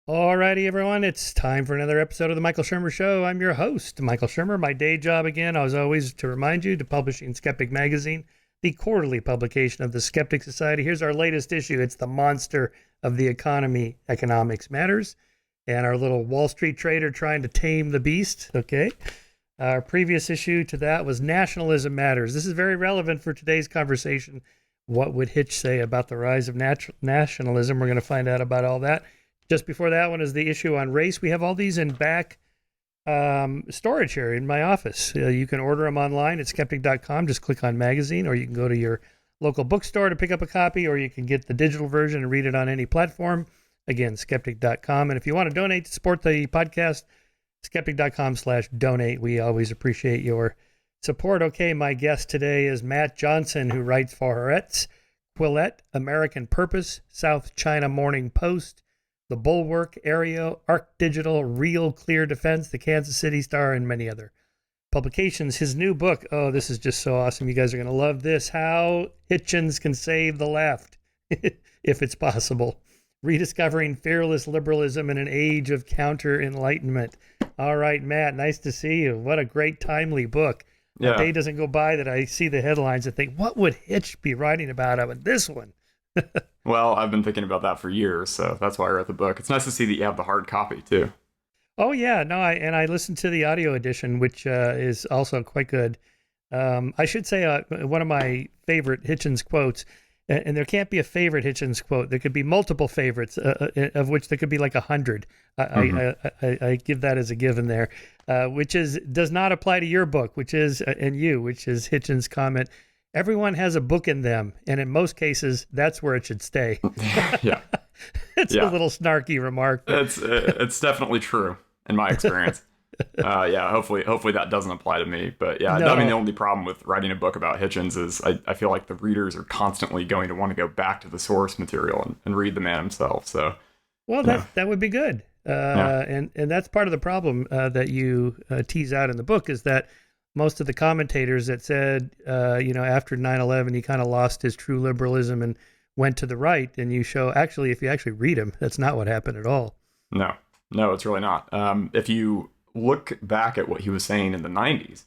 Alrighty, everyone, it's time for another episode of the Michael Shermer Show. I'm your host, Michael Shermer. My day job, again, as always, to remind you, to publishing Skeptic magazine, the quarterly publication of the Skeptic Society. Here's our latest issue. It's the monster of the economy, Economics Matters, and our little Wall Street trader trying to tame the beast. Okay. Our previous issue to that was Nationalism Matters. This is very relevant for today's conversation. What would Hitch say about the rise of nationalism? We're going to find out about all that. Just before that one is the issue on race. We have all these in back storage here in my office. You can order them online at skeptic.com. Just click on magazine, or you can go to your local bookstore to pick up a copy, or you can get the digital version and read it on any platform. Again, skeptic.com. And if you want to donate to support the podcast, skeptic.com/donate. We always appreciate your support. Okay, my guest today is Matt Johnson, who writes for Haaretz, Quillette, American Purpose, South China Morning Post, The Bulwark, Aereo, Arc Digital, Real Clear Defense, The Kansas City Star, and many other publications. His new book, oh, this is just so awesome. You guys are going to love this. How Hitchens Can Save the Left, if it's possible. Rediscovering Fearless Liberalism in an Age of Counter-Enlightenment. All right, Matt, nice to see you. What a great, timely book. Yeah. A day doesn't go by that I see the headlines and think, what would Hitch be writing about in this one? Well, I've been thinking about that for years, so that's why I wrote the book. It's nice to see that you have the hard copy, too. Oh, yeah. No, I listened to the audio edition, which is also quite good. I should say one of my favorite Hitchens quotes, and there can't be a favorite Hitchens quote. There could be multiple favorites, of which there could be like 100. I give that as a given there, which does not apply to your book, which is Hitchens' comment. Everyone has a book in them, and in most cases, that's where it should stay. Yeah. It's a little snarky remark. It's definitely true in my experience. Hopefully that doesn't apply to me. But yeah, No. I mean, the only problem with writing a book about Hitchens is I feel like the readers are constantly going to want to go back to the source material and read the man himself. So, well, that would be good. And that's part of the problem that you tease out in the book is that most of the commentators that said, after 9/11, he kind of lost his true liberalism and went to the right. And you show, actually, if you actually read him, that's not what happened at all. No, it's really not. If you look back at what he was saying in the 90s,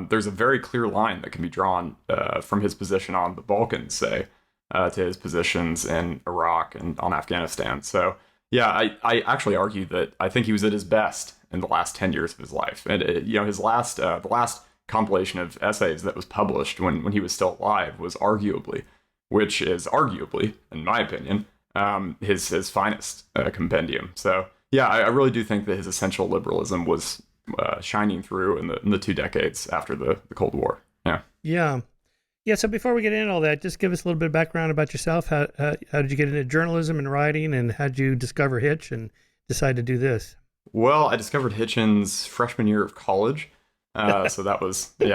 there's a very clear line that can be drawn from his position on the Balkans, say, to his positions in Iraq and on Afghanistan. So, yeah, I actually argue that I think he was at his best in the last 10 years of his life. And, his last, the last compilation of essays that was published when he was still alive was arguably, in my opinion, his finest compendium. So, yeah, I really do think that his essential liberalism was shining through in the 2 decades after the Cold War. Yeah. Yeah. So before we get into all that, just give us a little bit of background about yourself. How did you get into journalism and writing, and how did you discover Hitch and decide to do this? Well, I discovered Hitchens freshman year of college. So that was, it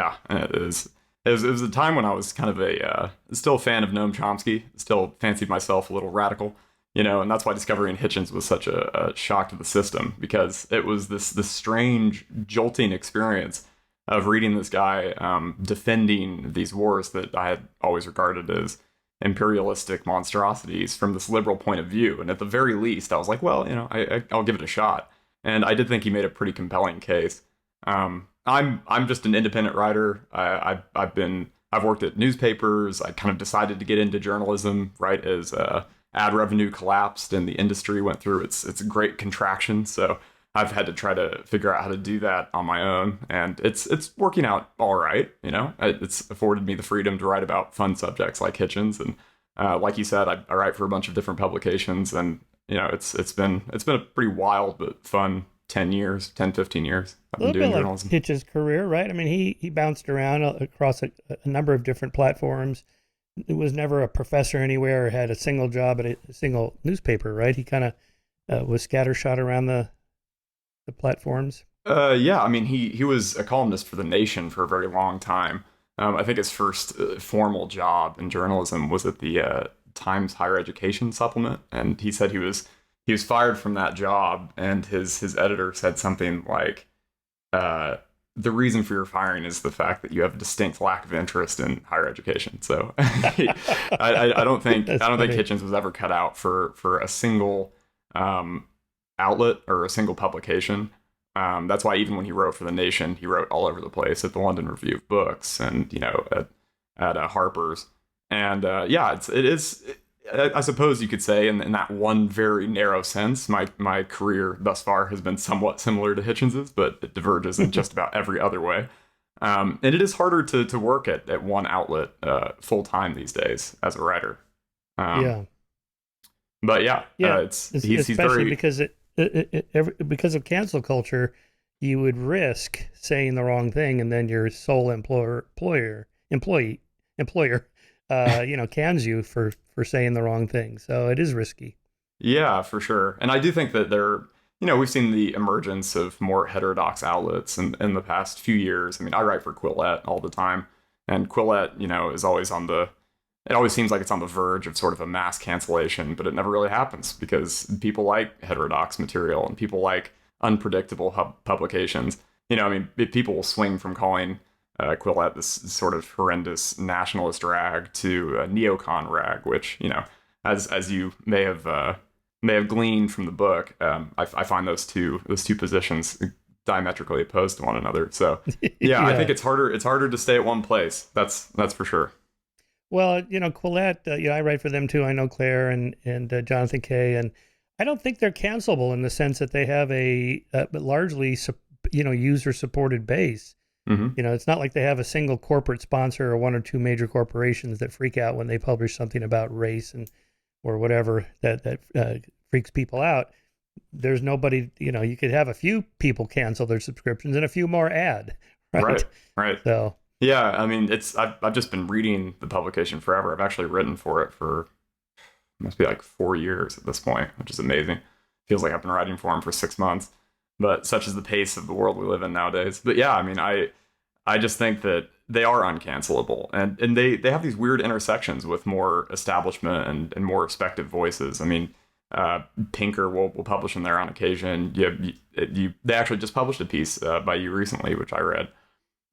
was a time when I was kind of still a fan of Noam Chomsky, still fancied myself a little radical, and that's why discovering Hitchens was such a shock to the system, because it was this strange, jolting experience of reading this guy defending these wars that I had always regarded as imperialistic monstrosities from this liberal point of view. And at the very least, I was like, well, I'll give it a shot. And I did think he made a pretty compelling case. I'm just an independent writer. I've worked at newspapers. I kind of decided to get into journalism right as ad revenue collapsed and the industry went through its great contraction. So I've had to try to figure out how to do that on my own, and it's working out all right. It's afforded me the freedom to write about fun subjects like Hitchens, and like you said, I write for a bunch of different publications, and it's been a pretty wild but fun 15 years I've been doing journalism. Like Hitch's career, right? I mean, he bounced around across a number of different platforms. It was never a professor anywhere or had a single job at a single newspaper, right? He kind of was scattershot around the platforms. Yeah, I mean, he was a columnist for The Nation for a very long time. I think his first formal job in journalism was at the Times Higher Education supplement, and he said he was fired from that job, and his editor said something like, the reason for your firing is the fact that you have a distinct lack of interest in higher education. So I don't think Hitchens was ever cut out for a single outlet or a single publication. That's why even when he wrote for The Nation, he wrote all over the place at the London Review of Books and, at Harper's. And it is. I suppose you could say in that one very narrow sense, my career thus far has been somewhat similar to Hitchens's, but it diverges in just about every other way. And it is harder to work at one outlet full time these days as a writer. But he's very, because because of cancel culture, you would risk saying the wrong thing, and then your sole employer cans you for saying the wrong thing. So it is risky. Yeah, for sure. And I do think that we've seen the emergence of more heterodox outlets in the past few years. I mean, I write for Quillette all the time, and Quillette, is always it always seems like it's on the verge of sort of a mass cancellation, but it never really happens because people like heterodox material and people like unpredictable publications. People will swing from calling Quillette this sort of horrendous nationalist rag to a neocon rag, which, as you may have gleaned from the book, I find those two positions diametrically opposed to one another. So yeah, I think it's harder to stay at one place. That's for sure. Well, Quillette, I write for them too. I know Claire and Jonathan Kay, and I don't think they're cancelable in the sense that they have a largely, user-supported base. Mm-hmm. It's not like they have a single corporate sponsor or one or two major corporations that freak out when they publish something about race or whatever that freaks people out. There's nobody, you could have a few people cancel their subscriptions and a few more add. Right. So. Yeah, I mean, I've just been reading the publication forever. I've actually written for it for must be like 4 years at this point, which is amazing. Feels like I've been writing for him for 6 months, but such is the pace of the world we live in nowadays. But yeah, I mean, I just think that they are uncancelable, and they have these weird intersections with more establishment and more respected voices. I mean, Pinker will publish in there on occasion. They actually just published a piece by you recently, which I read.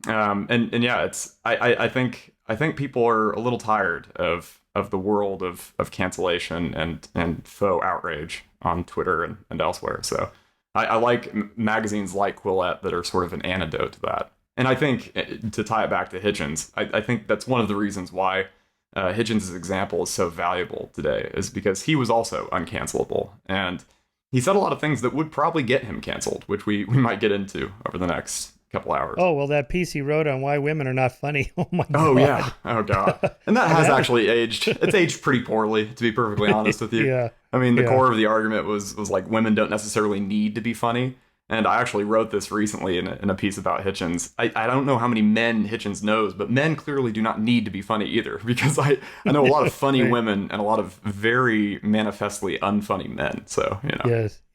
I think people are a little tired of the world of cancellation and faux outrage on Twitter and elsewhere. So I like magazines like Quillette that are sort of an antidote to that. And I think, to tie it back to Hitchens, I think that's one of the reasons why Hitchens' example is so valuable today, is because he was also uncancelable. And he said a lot of things that would probably get him canceled, which we might get into over the next couple hours. Oh, well, that piece he wrote on why women are not funny. Oh my God. Oh yeah. Oh God. And that has actually aged. It's aged pretty poorly, to be perfectly honest with you. Yeah. I mean, the core of the argument was like women don't necessarily need to be funny. And I actually wrote this recently in a piece about Hitchens. I don't know how many men Hitchens knows, but men clearly do not need to be funny either, because I know a lot of funny women and a lot of very manifestly unfunny men. So,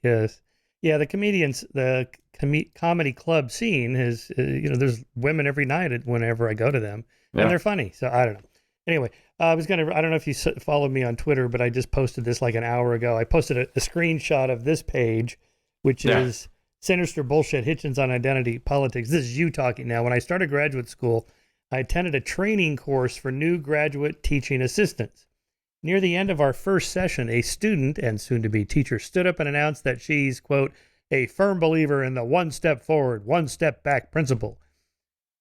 Yes. Yeah, the comedians, the comedy club scene is, there's women every night whenever I go to them, and they're funny. So I don't know. Anyway, I don't know if you followed me on Twitter, but I just posted this like an hour ago. I posted a screenshot of this page, which is Sinister Bullshit, Hitchens on Identity Politics. This is you talking now. When I started graduate school, I attended a training course for new graduate teaching assistants. Near the end of our first session, a student and soon-to-be teacher stood up and announced that she's, quote, a firm believer in the one step forward, one step back principle.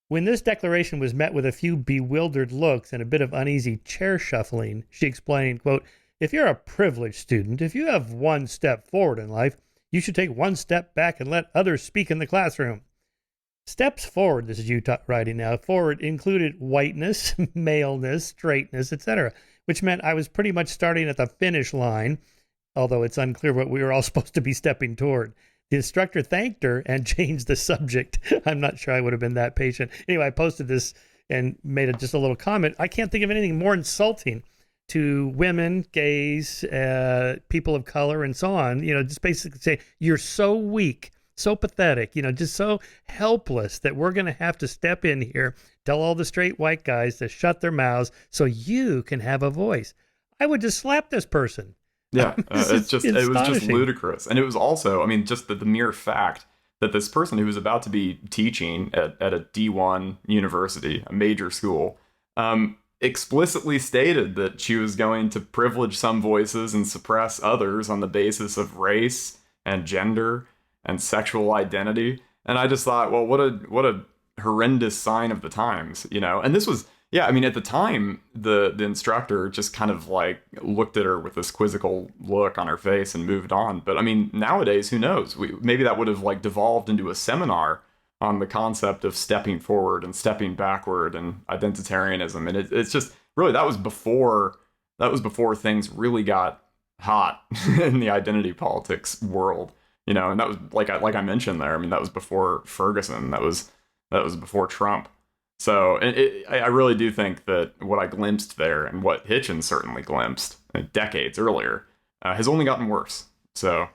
When this declaration was met with a few bewildered looks and a bit of uneasy chair shuffling, she explained, quote, if you're a privileged student, if you have one step forward in life, you should take one step back and let others speak in the classroom. Steps forward, this is you writing now, forward included whiteness, maleness, straightness, etc., which meant I was pretty much starting at the finish line, although it's unclear what we were all supposed to be stepping toward. The instructor thanked her and changed the subject. I'm not sure I would have been that patient. Anyway, I posted this and made just a little comment. I can't think of anything more insulting to women, gays, people of color, and so on. Just basically say, you're so weak, so pathetic, just so helpless that we're going to have to step in here, tell all the straight white guys to shut their mouths so you can have a voice. I would just slap this person. Yeah, it was just ludicrous. And it was also, just the mere fact that this person who was about to be teaching at a D1 university, a major school, explicitly stated that she was going to privilege some voices and suppress others on the basis of race and gender and sexual identity. And I just thought, well, what a horrendous sign of the times, you know? And this was, yeah, I mean, at the time, the instructor just kind of like looked at her with this quizzical look on her face and moved on. But I mean, nowadays, who knows? Maybe that would have like devolved into a seminar on the concept of stepping forward and stepping backward and identitarianism. And it's just really that was before things really got hot in the identity politics world, you know. And that was like I mentioned there. I mean, that was before Ferguson. That was before Trump. So I really do think that what I glimpsed there and what Hitchens certainly glimpsed decades earlier has only gotten worse. So.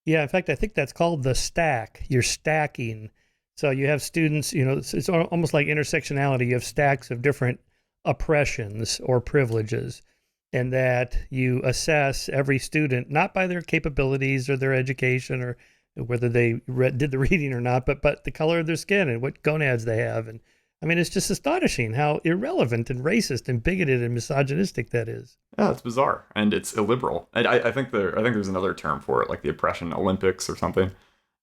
Yeah, in fact, I think that's called the stack. You're stacking. So you have students, you know, it's almost like intersectionality. You have stacks of different oppressions or privileges, and that you assess every student, not by their capabilities or their education or whether they did the reading or not, but the color of their skin and what gonads they have. And I mean, it's just astonishing how irrelevant and racist and bigoted and misogynistic that is. Yeah, it's bizarre, and it's illiberal. And I think there's another term for it, like the oppression Olympics or something.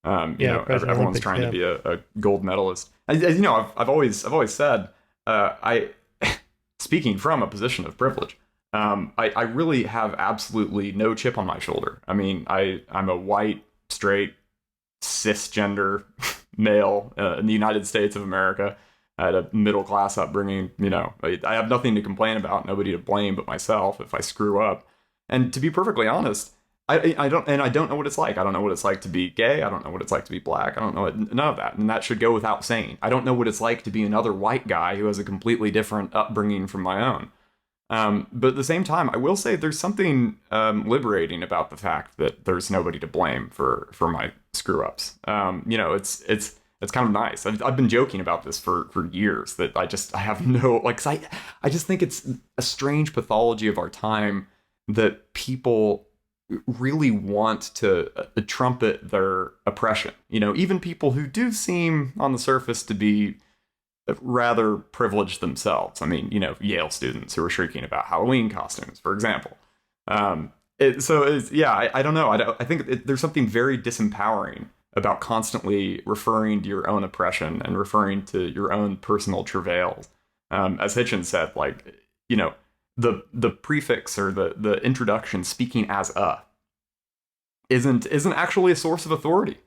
You know, everyone's Olympics, trying to be a gold medalist. As you know, I've always said, I speaking from a position of privilege, I really have absolutely no chip on my shoulder. I mean, I'm a white, straight, cisgender male in the United States of America. I had a middle class upbringing, you know. I have nothing to complain about, nobody to blame but myself if I screw up. And to be perfectly honest, I don't know what it's like. I don't know what it's like to be gay. I don't know what it's like to be black. I don't know none of that, and that should go without saying. I don't know what it's like to be another white guy who has a completely different upbringing from my own. But at the same time, I will say there's something liberating about the fact that there's nobody to blame for my screw ups. You know, it's kind of nice. I've been joking about this for years, that I have no, like, 'cause I just think it's a strange pathology of our time that people really want to trumpet their oppression. You know, even people who do seem on the surface to be rather privileged themselves. I mean, you know, Yale students who are shrieking about Halloween costumes, for example. I don't know. I think there's something very disempowering about constantly referring to your own oppression and referring to your own personal travails. As Hitchens said, like, you know, the prefix or the introduction, speaking as a, isn't actually a source of authority.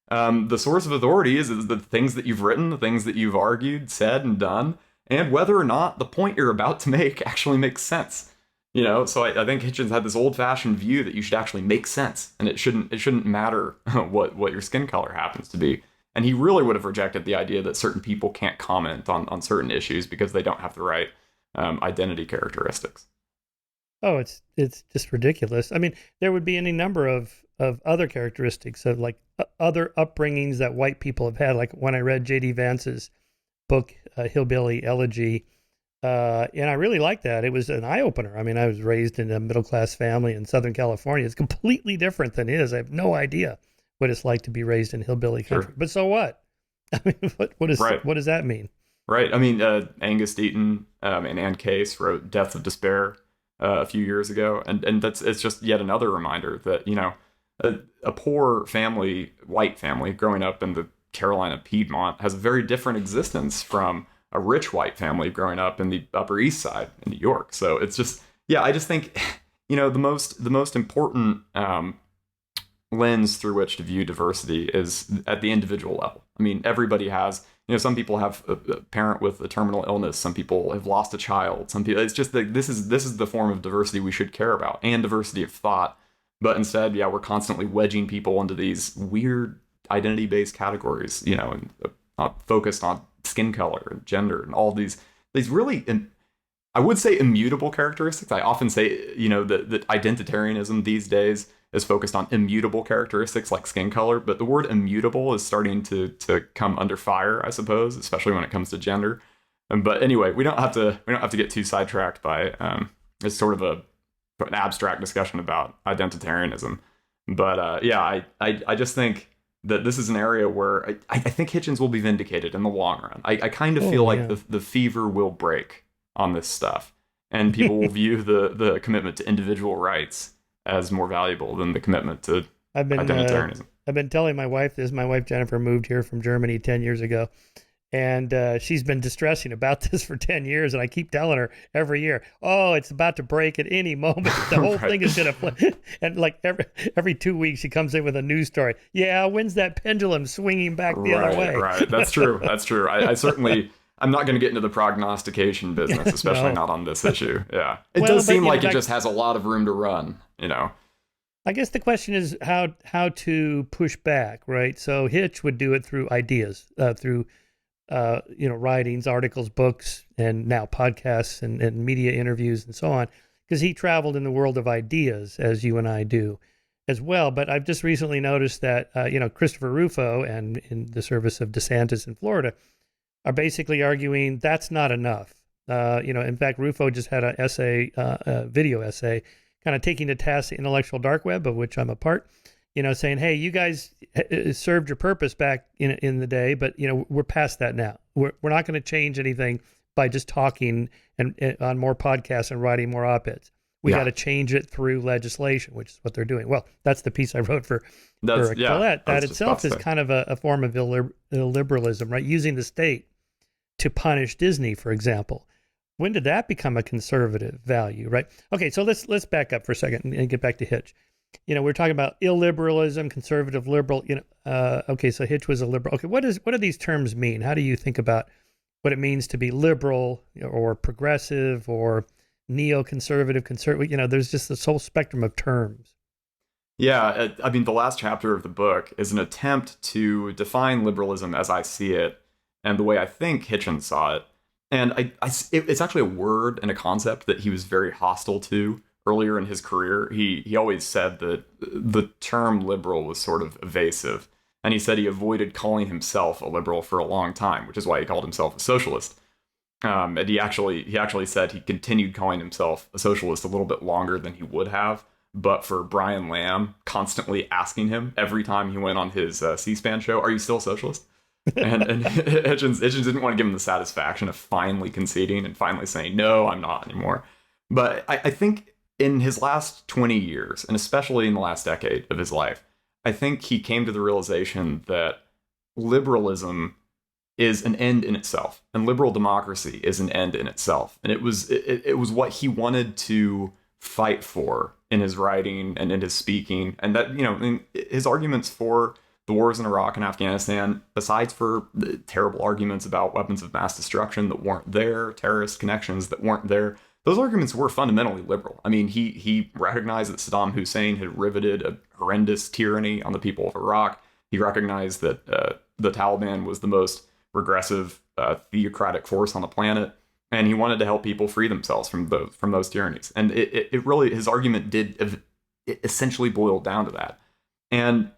The source of authority is the things that you've written, the things that you've argued, said, and done, and whether or not the point you're about to make actually makes sense. You know, so I think Hitchens had this old-fashioned view that you should actually make sense, and it shouldn't matter what your skin color happens to be. And he really would have rejected the idea that certain people can't comment on certain issues because they don't have the right identity characteristics. Oh, it's just ridiculous. I mean, there would be any number of other characteristics of like other upbringings that white people have had. Like when I read J.D. Vance's book, Hillbilly Elegy, and I really liked that. It was an eye-opener. I mean, I was raised in a middle-class family in Southern California. It's completely different than his. I have no idea what it's like to be raised in hillbilly country. Sure. But so what? I mean, what does that mean? Right. I mean, Angus Deaton and Ann Case wrote Death of Despair a few years ago. And it's just yet another reminder that, you know, a poor family, white family, growing up in the Carolina Piedmont has a very different existence from a rich white family growing up in the Upper East Side in New York. So it's just, yeah, I just think, you know, the most important lens through which to view diversity is at the individual level. I mean, everybody has, you know, some people have a parent with a terminal illness. Some people have lost a child. Some people, it's just that this is the form of diversity we should care about, and diversity of thought. But instead, yeah, we're constantly wedging people into these weird identity-based categories, you know, and focused on skin color and gender and all these really, I would say, immutable characteristics. I often say, you know, that identitarianism these days is focused on immutable characteristics like skin color, but the word immutable is starting to come under fire, I suppose, especially when it comes to gender. But anyway, we don't have to get too sidetracked by it's sort of an abstract discussion about identitarianism. But yeah, I just think that this is an area where I think Hitchens will be vindicated in the long run. I kind of feel like the fever will break on this stuff, and people will view the commitment to individual rights as more valuable than the commitment to I've been Identitarianism. I've been telling my wife this. My wife Jennifer moved here from Germany 10 years ago, and she's been distressing about this for 10 years. And I keep telling her every year, oh, it's about to break at any moment. The whole Right. thing is going to flip. And like every 2 weeks, she comes in with a news story. Yeah, when's that pendulum swinging back the other way? Right. That's true. That's true. I certainly, I'm not going to get into the prognostication business, especially No. not on this issue. Yeah. It Well, does but, seem you know, like it just has a lot of room to run, I guess the question is how to push back, right? So Hitch would do it through ideas, through writings, articles, books, and now podcasts and media interviews and so on, because he traveled in the world of ideas as you and I do as well. But I've just recently noticed that Christopher Rufo and in the service of DeSantis in Florida are basically arguing that's not enough. In fact, Rufo just had an essay, a video essay, kind of taking to task the intellectual dark web, of which I'm a part, saying, hey, you guys served your purpose back in the day, but, we're past that now. We're not going to change anything by just talking and on more podcasts and writing more op-eds. We got to change it through legislation, which is what they're doing. Well, that's the piece I wrote for Colette. That itself is kind of a form of illiberalism, right? Using the state to punish Disney, for example. When did that become a conservative value, right? Okay, so let's back up for a second and get back to Hitch. We're talking about illiberalism, conservative, liberal. Okay, so Hitch was a liberal. Okay, what do these terms mean? How do you think about what it means to be liberal or progressive or neoconservative, conservative? There's just this whole spectrum of terms. Yeah, I mean, the last chapter of the book is an attempt to define liberalism as I see it and the way I think Hitchens saw it. And it's actually a word and a concept that he was very hostile to earlier in his career. He always said that the term liberal was sort of evasive. And he said he avoided calling himself a liberal for a long time, which is why he called himself a socialist. And he actually said he continued calling himself a socialist a little bit longer than he would have, but for Brian Lamb constantly asking him every time he went on his C-SPAN show, "Are you still a socialist?" and Hitchens didn't want to give him the satisfaction of finally conceding and finally saying, "No, I'm not anymore." But I think in his last 20 years, and especially in the last decade of his life, I think he came to the realization that liberalism is an end in itself, and liberal democracy is an end in itself. And it was what he wanted to fight for in his writing and in his speaking. And that, in his arguments for the wars in Iraq and Afghanistan, besides for the terrible arguments about weapons of mass destruction that weren't there, terrorist connections that weren't there, those arguments were fundamentally liberal. I mean, he recognized that Saddam Hussein had riveted a horrendous tyranny on the people of Iraq. He recognized that the Taliban was the most regressive, theocratic force on the planet, and he wanted to help people free themselves from those tyrannies. And it really, his argument did essentially boil down to that. And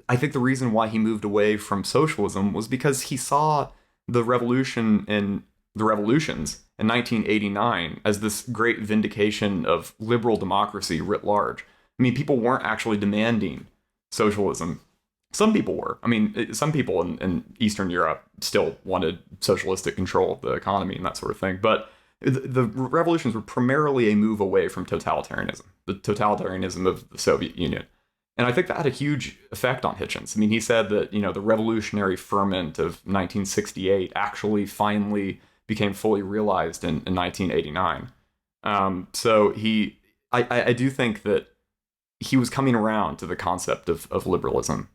I think the reason why he moved away from socialism was because he saw the revolution and the revolutions in 1989 as this great vindication of liberal democracy writ large. I mean, people weren't actually demanding socialism. Some people were. I mean, some people in Eastern Europe still wanted socialistic control of the economy and that sort of thing. But the revolutions were primarily a move away from totalitarianism, the totalitarianism of the Soviet Union. And I think that had a huge effect on Hitchens. I mean, he said that, the revolutionary ferment of 1968 actually finally became fully realized in 1989. So I do think that he was coming around to the concept of liberalism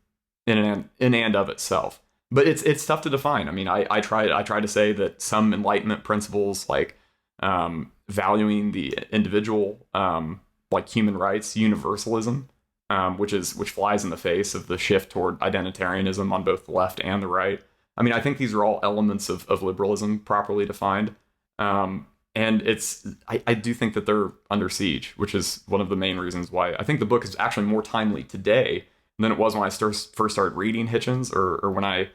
in and of itself. But it's tough to define. I mean, I try to say that some Enlightenment principles like valuing the individual, like human rights, universalism, which flies in the face of the shift toward identitarianism on both the left and the right. I mean, I think these are all elements of liberalism properly defined. And I do think that they're under siege, which is one of the main reasons why I think the book is actually more timely today than it was when I first started reading Hitchens or when I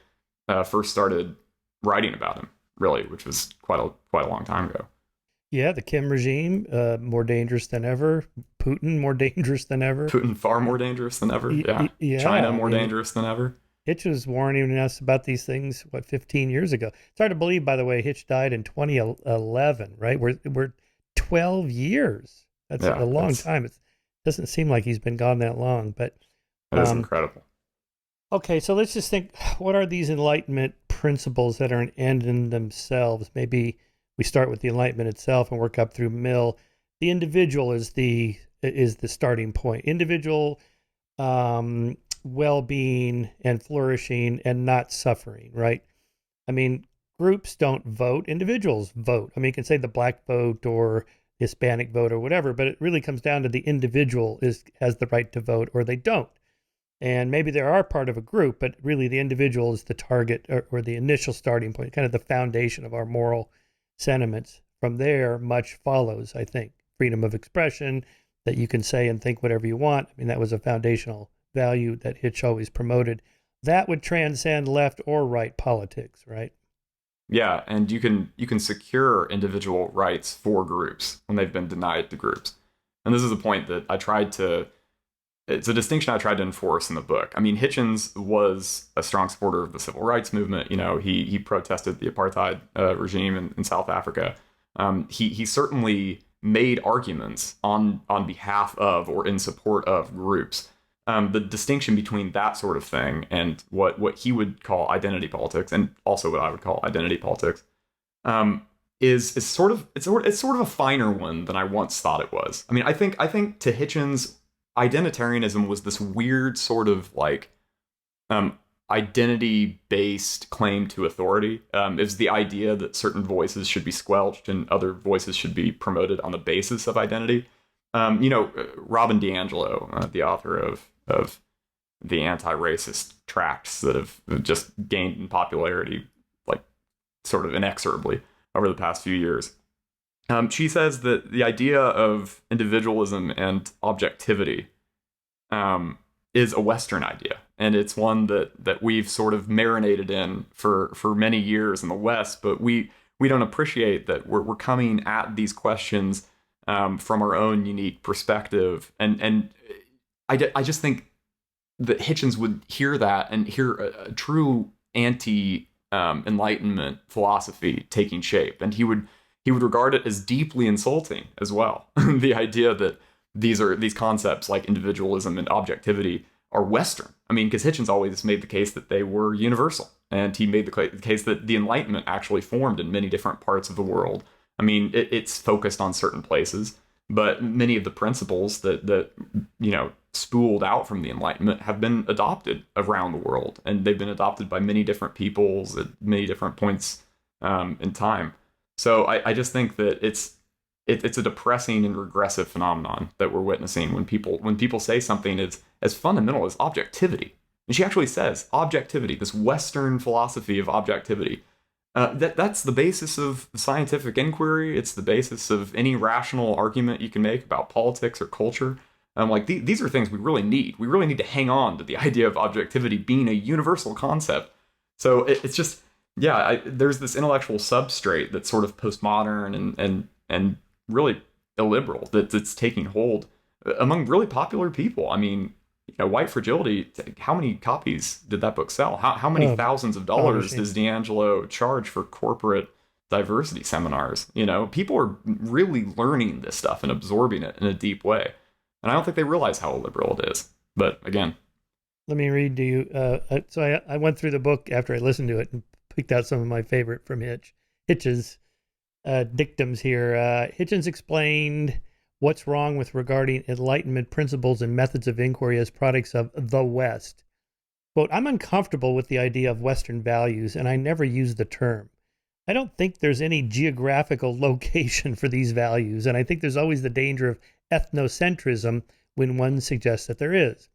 first started writing about him, really, which was quite a long time ago. Yeah, the Kim regime, more dangerous than ever. Putin, more dangerous than ever. Putin, far more dangerous than ever. Yeah. China, more dangerous than ever. Hitch was warning us about these things, 15 years ago. It's hard to believe, by the way, Hitch died in 2011, right? We're 12 years. That's a long time. It doesn't seem like he's been gone that long. But That is incredible. Okay, so let's just think, what are these Enlightenment principles that are an end in themselves? Maybe we start with the Enlightenment itself and work up through Mill. The individual is the starting point. Individual well-being and flourishing and not suffering, right? I mean, groups don't vote, individuals vote. I mean, you can say the black vote or Hispanic vote or whatever, but it really comes down to the individual has the right to vote or they don't. And maybe they are part of a group, but really the individual is the target or the initial starting point, kind of the foundation of our moral sentiments. From there, much follows, I think. Freedom of expression, that you can say and think whatever you want. I mean, that was a foundational value that Hitch always promoted. That would transcend left or right politics, right? Yeah, and you can secure individual rights for groups when they've been denied to groups. And this is a point that it's a distinction I tried to enforce in the book. I mean, Hitchens was a strong supporter of the civil rights movement. You know, he protested the apartheid regime in South Africa. He certainly made arguments on behalf of or in support of groups. The distinction between that sort of thing and what he would call identity politics, and also what I would call identity politics, is sort of a finer one than I once thought it was. I mean, I think to Hitchens, identitarianism was this weird sort of like identity-based claim to authority. It was the idea that certain voices should be squelched and other voices should be promoted on the basis of identity. Robin DiAngelo, the author of the anti-racist tracts that have just gained in popularity, like sort of inexorably over the past few years. She says that the idea of individualism and objectivity is a Western idea. And it's one that we've sort of marinated in for many years in the West, but we don't appreciate that we're coming at these questions from our own unique perspective. And I just think that Hitchens would hear that and hear a true anti-Enlightenment philosophy taking shape. And he would regard it as deeply insulting as well. The idea that these concepts like individualism and objectivity are Western. I mean, because Hitchens always made the case that they were universal. And he made the case that the Enlightenment actually formed in many different parts of the world. I mean, it's focused on certain places, but many of the principles that spooled out from the Enlightenment have been adopted around the world. And they've been adopted by many different peoples at many different points in time. So I just think that it's a depressing and regressive phenomenon that we're witnessing when people say something is as fundamental as objectivity. And she actually says objectivity, this Western philosophy of objectivity. That's the basis of scientific inquiry. It's the basis of any rational argument you can make about politics or culture. These are things we really need. We really need to hang on to the idea of objectivity being a universal concept. So it's just, there's this intellectual substrate that's sort of postmodern and really illiberal that's taking hold among really popular people. I mean, White Fragility, how many copies did that book sell? How many thousands of dollars does DiAngelo charge for corporate diversity seminars? People are really learning this stuff and absorbing it in a deep way. And I don't think they realize how illiberal it is. But again, let me read to you. So I went through the book after I listened to it and picked out some of my favorite from Hitchens dictums here. Hitchens explained what's wrong with regarding Enlightenment principles and methods of inquiry as products of the West. Quote, I'm uncomfortable with the idea of Western values, and I never use the term. I don't think there's any geographical location for these values, and I think there's always the danger of ethnocentrism when one suggests that there is.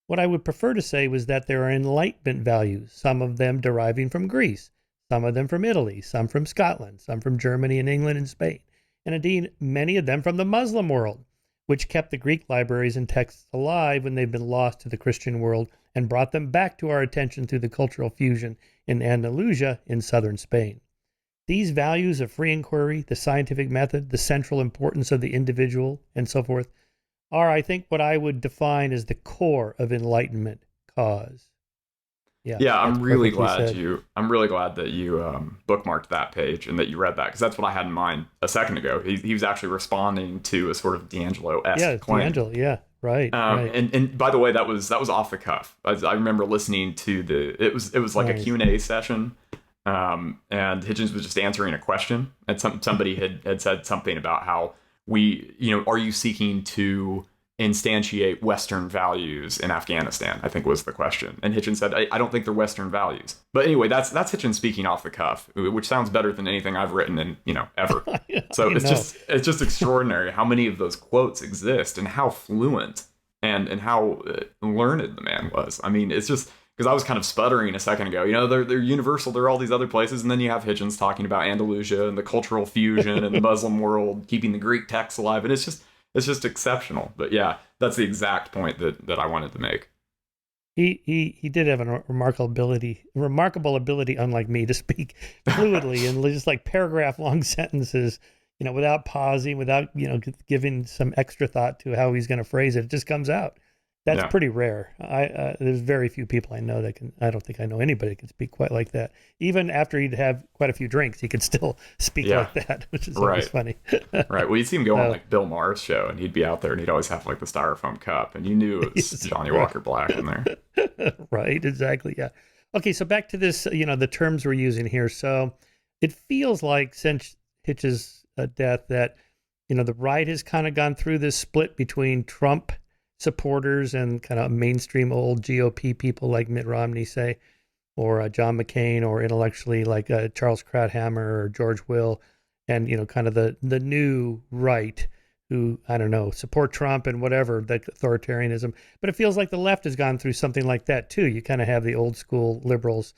What I would prefer to say was that there are Enlightenment values, some of them deriving from Greece, some of them from Italy, some from Scotland, some from Germany and England and Spain, and indeed many of them from the Muslim world, which kept the Greek libraries and texts alive when they've been lost to the Christian world and brought them back to our attention through the cultural fusion in Andalusia in southern Spain. These values of free inquiry, the scientific method, the central importance of the individual, and so forth, are, I think, what I would define as the core of Enlightenment cause. Yeah, I'm really glad that you bookmarked that page and that you read that, because that's what I had in mind a second ago. He was actually responding to a sort of DiAngelo-esque claim. DiAngelo, Right. Right. And by the way, that was off the cuff. I remember listening to it was like a Nice. Q&A session. And Hitchens was just answering a question, and somebody had said something about how are you seeking to instantiate Western values in Afghanistan, I think was the question. And Hitchens said, I don't think they're Western values. But anyway, that's Hitchens speaking off the cuff, which sounds better than anything I've written in, ever. So it's just extraordinary how many of those quotes exist and how fluent and how learned the man was. I mean, it's just because I was kind of sputtering a second ago. They're universal. There are all these other places. And then you have Hitchens talking about Andalusia and the cultural fusion and the Muslim world, keeping the Greek texts alive. And it's just exceptional. But yeah, that's the exact point that I wanted to make. He did have a remarkable ability, unlike me, to speak fluidly and just like paragraph long sentences, without pausing, without, giving some extra thought to how he's going to phrase it. It just comes out. That's pretty rare. There's very few people I know that can. I don't think I know anybody that can speak quite like that. Even after he'd have quite a few drinks, he could still speak like that, which is always funny. Right. Well, you'd see him go on like Bill Maher's show, and he'd be out there, and he'd always have like the styrofoam cup, and you knew it was Johnny Walker Black in there. Right. Exactly. Yeah. Okay. So back to this. The terms we're using here. So it feels like since Hitch's death that the right has kind of gone through this split between Trump supporters and kind of mainstream old GOP people like Mitt Romney, say, or John McCain, or intellectually like Charles Krauthammer or George Will, and kind of the new right who, I don't know, support Trump and whatever, the authoritarianism. But it feels like the left has gone through something like that too. You kind of have the old school liberals,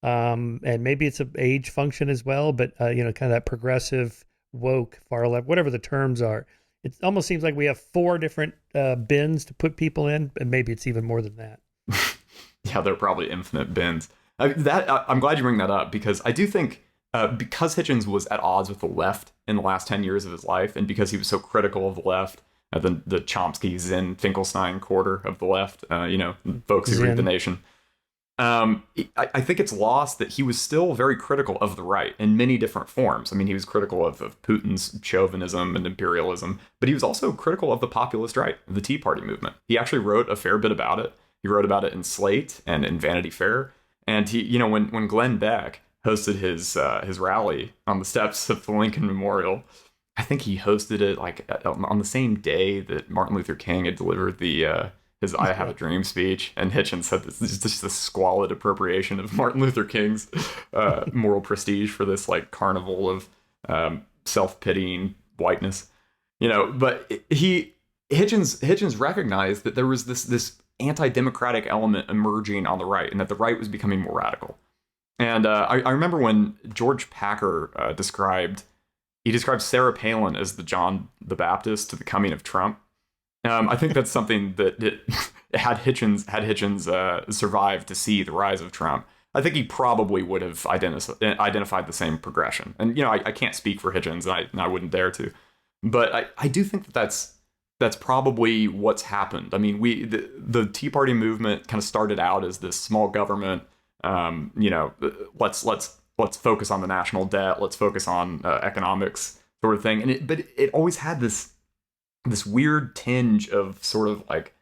and maybe it's an age function as well, but kind of that progressive, woke, far left, whatever the terms are. It almost seems like we have 4 different bins to put people in, and maybe it's even more than that. Yeah, they're probably infinite bins. I'm glad you bring that up, because I do think because Hitchens was at odds with the left in the last 10 years of his life, and because he was so critical of the left, the Chomsky, Zinn, Finkelstein quarter of the left, folks who read The Nation. I think it's lost that he was still very critical of the right in many different forms. I mean, he was critical of Putin's chauvinism and imperialism, but he was also critical of the populist right, the Tea Party movement. He actually wrote a fair bit about it. He wrote about it in Slate and in Vanity Fair. And he, when Glenn Beck hosted his rally on the steps of the Lincoln Memorial, I think he hosted it like on the same day that Martin Luther King had delivered his I Have a Dream speech, and Hitchens said this is just a squalid appropriation of Martin Luther King's moral prestige for this like carnival of self-pitying whiteness, but Hitchens recognized that there was this anti-democratic element emerging on the right, and that the right was becoming more radical. And I remember when George Packer described Sarah Palin as the John the Baptist to the coming of Trump. I think that's something that had Hitchens survived to see the rise of Trump, I think he probably would have identified the same progression. And I can't speak for Hitchens, and I wouldn't dare to, but I do think that's probably what's happened. I mean, the Tea Party movement kind of started out as this small government. Let's focus on the national debt. Let's focus on economics, sort of thing. But it always had this weird tinge of sort of like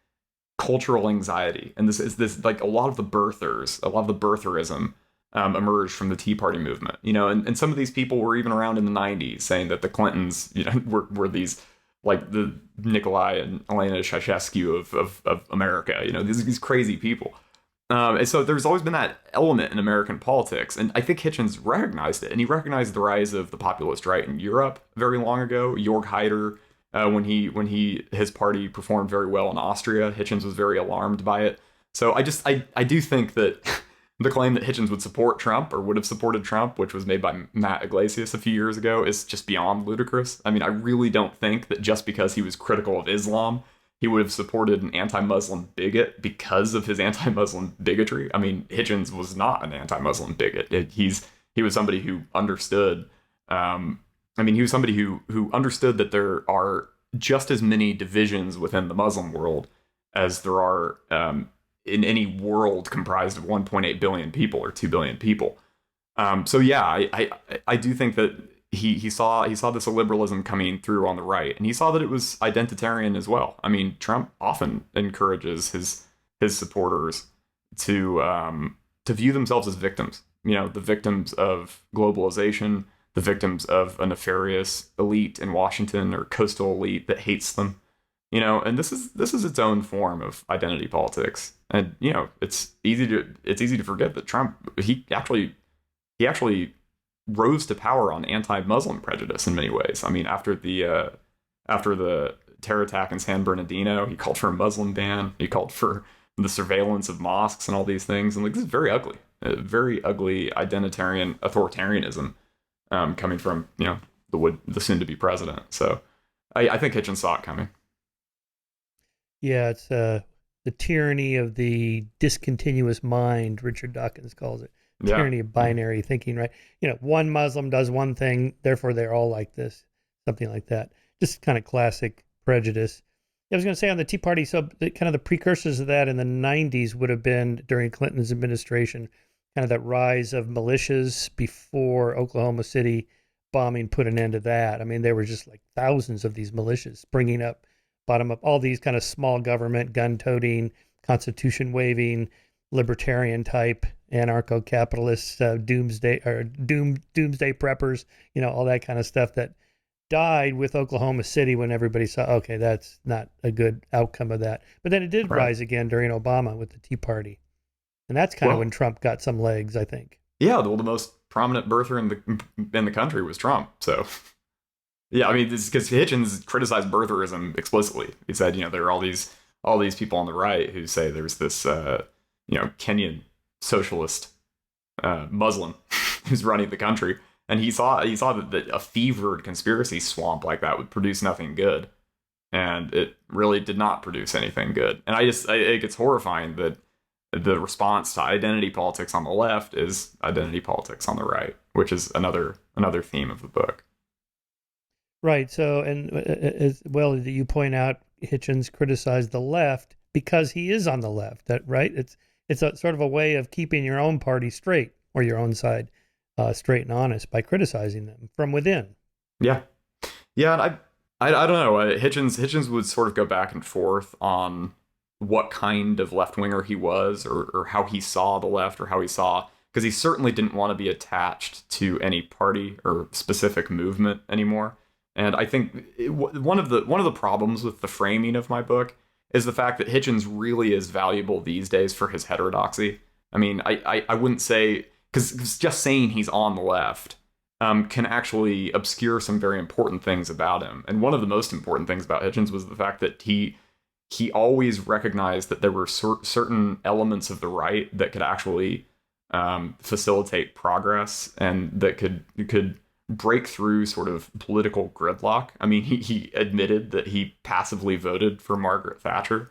cultural anxiety. And this like a lot of the birtherism emerged from the Tea Party movement, and some of these people were even around in the 90s saying that the Clintons, were these like the Nikolai and Elena Ceausescu of America, these crazy people. And so there's always been that element in American politics. And I think Hitchens recognized it, and he recognized the rise of the populist right in Europe very long ago. Jörg Haider, when his party performed very well in Austria, Hitchens was very alarmed by it. So I do think that the claim that Hitchens would support Trump or would have supported Trump, which was made by Matt Iglesias a few years ago, is just beyond ludicrous. I mean, I really don't think that just because he was critical of Islam, he would have supported an anti-Muslim bigot because of his anti-Muslim bigotry. I mean, Hitchens was not an anti-Muslim bigot. He was somebody who understood. He was somebody who understood that there are just as many divisions within the Muslim world as there are in any world comprised of 1.8 billion people or 2 billion people. So yeah, I do think that he saw this liberalism coming through on the right, and he saw that it was identitarian as well. I mean, Trump often encourages his supporters to view themselves as victims. You know, the victims of globalization, the victims of a nefarious elite in Washington or coastal elite that hates them. You know, and this is its own form of identity politics. And you know, it's easy to forget that Trump he actually rose to power on anti-Muslim prejudice in many ways. I mean, after the terror attack in San Bernardino, he called for a Muslim ban. He called for the surveillance of mosques and all these things. And like, this is very ugly identitarian authoritarianism coming from, you know, the soon-to-be president. So I think Hitchens saw it coming. Yeah, it's the tyranny of the discontinuous mind, Richard Dawkins calls it. Tyranny of binary thinking, right? You know, one Muslim does one thing, therefore they're all like this, something like that. Just kind of classic prejudice. I was going to say on the Tea Party, so kind of the precursors of that in the 90s would have been during Clinton's administration, kind of that rise of militias before Oklahoma City bombing put an end to that. I mean, there were just like thousands of these militias springing up, bottom up, all these kind of small government, gun-toting, constitution-waving, libertarian type anarcho-capitalists, doomsday preppers, you know, all that kind of stuff that died with Oklahoma City when everybody saw, okay, that's not a good outcome of that. But then it did rise again during Obama with the Tea Party. And that's kind of when Trump got some legs, I think. Yeah, well, the most prominent birther in the country was Trump. So, yeah, I mean, it's because Hitchens criticized birtherism explicitly. He said, you know, there are all these people on the right who say there's this, you know, Kenyan socialist Muslim who's running the country. And he saw that a fevered conspiracy swamp like that would produce nothing good. And it really did not produce anything good. And I think it's horrifying that the response to identity politics on the left is identity politics on the right, which is another theme of the book. Right. So, and as well as you point out, Hitchens criticized the left because he is on the left. That right? It's a sort of a way of keeping your own party straight or your own side straight and honest by criticizing them from within. Yeah. And I don't know. Hitchens would sort of go back and forth on what kind of left-winger he was or how he saw the left or how he saw, because he certainly didn't want to be attached to any party or specific movement anymore. And I think one of the problems with the framing of my book is the fact that Hitchens really is valuable these days for his heterodoxy. I mean, I wouldn't say, because just saying he's on the left can actually obscure some very important things about him. And one of the most important things about Hitchens was the fact that he always recognized that there were certain elements of the right that could actually facilitate progress and that could break through sort of political gridlock. I mean, he admitted that he passively voted for Margaret Thatcher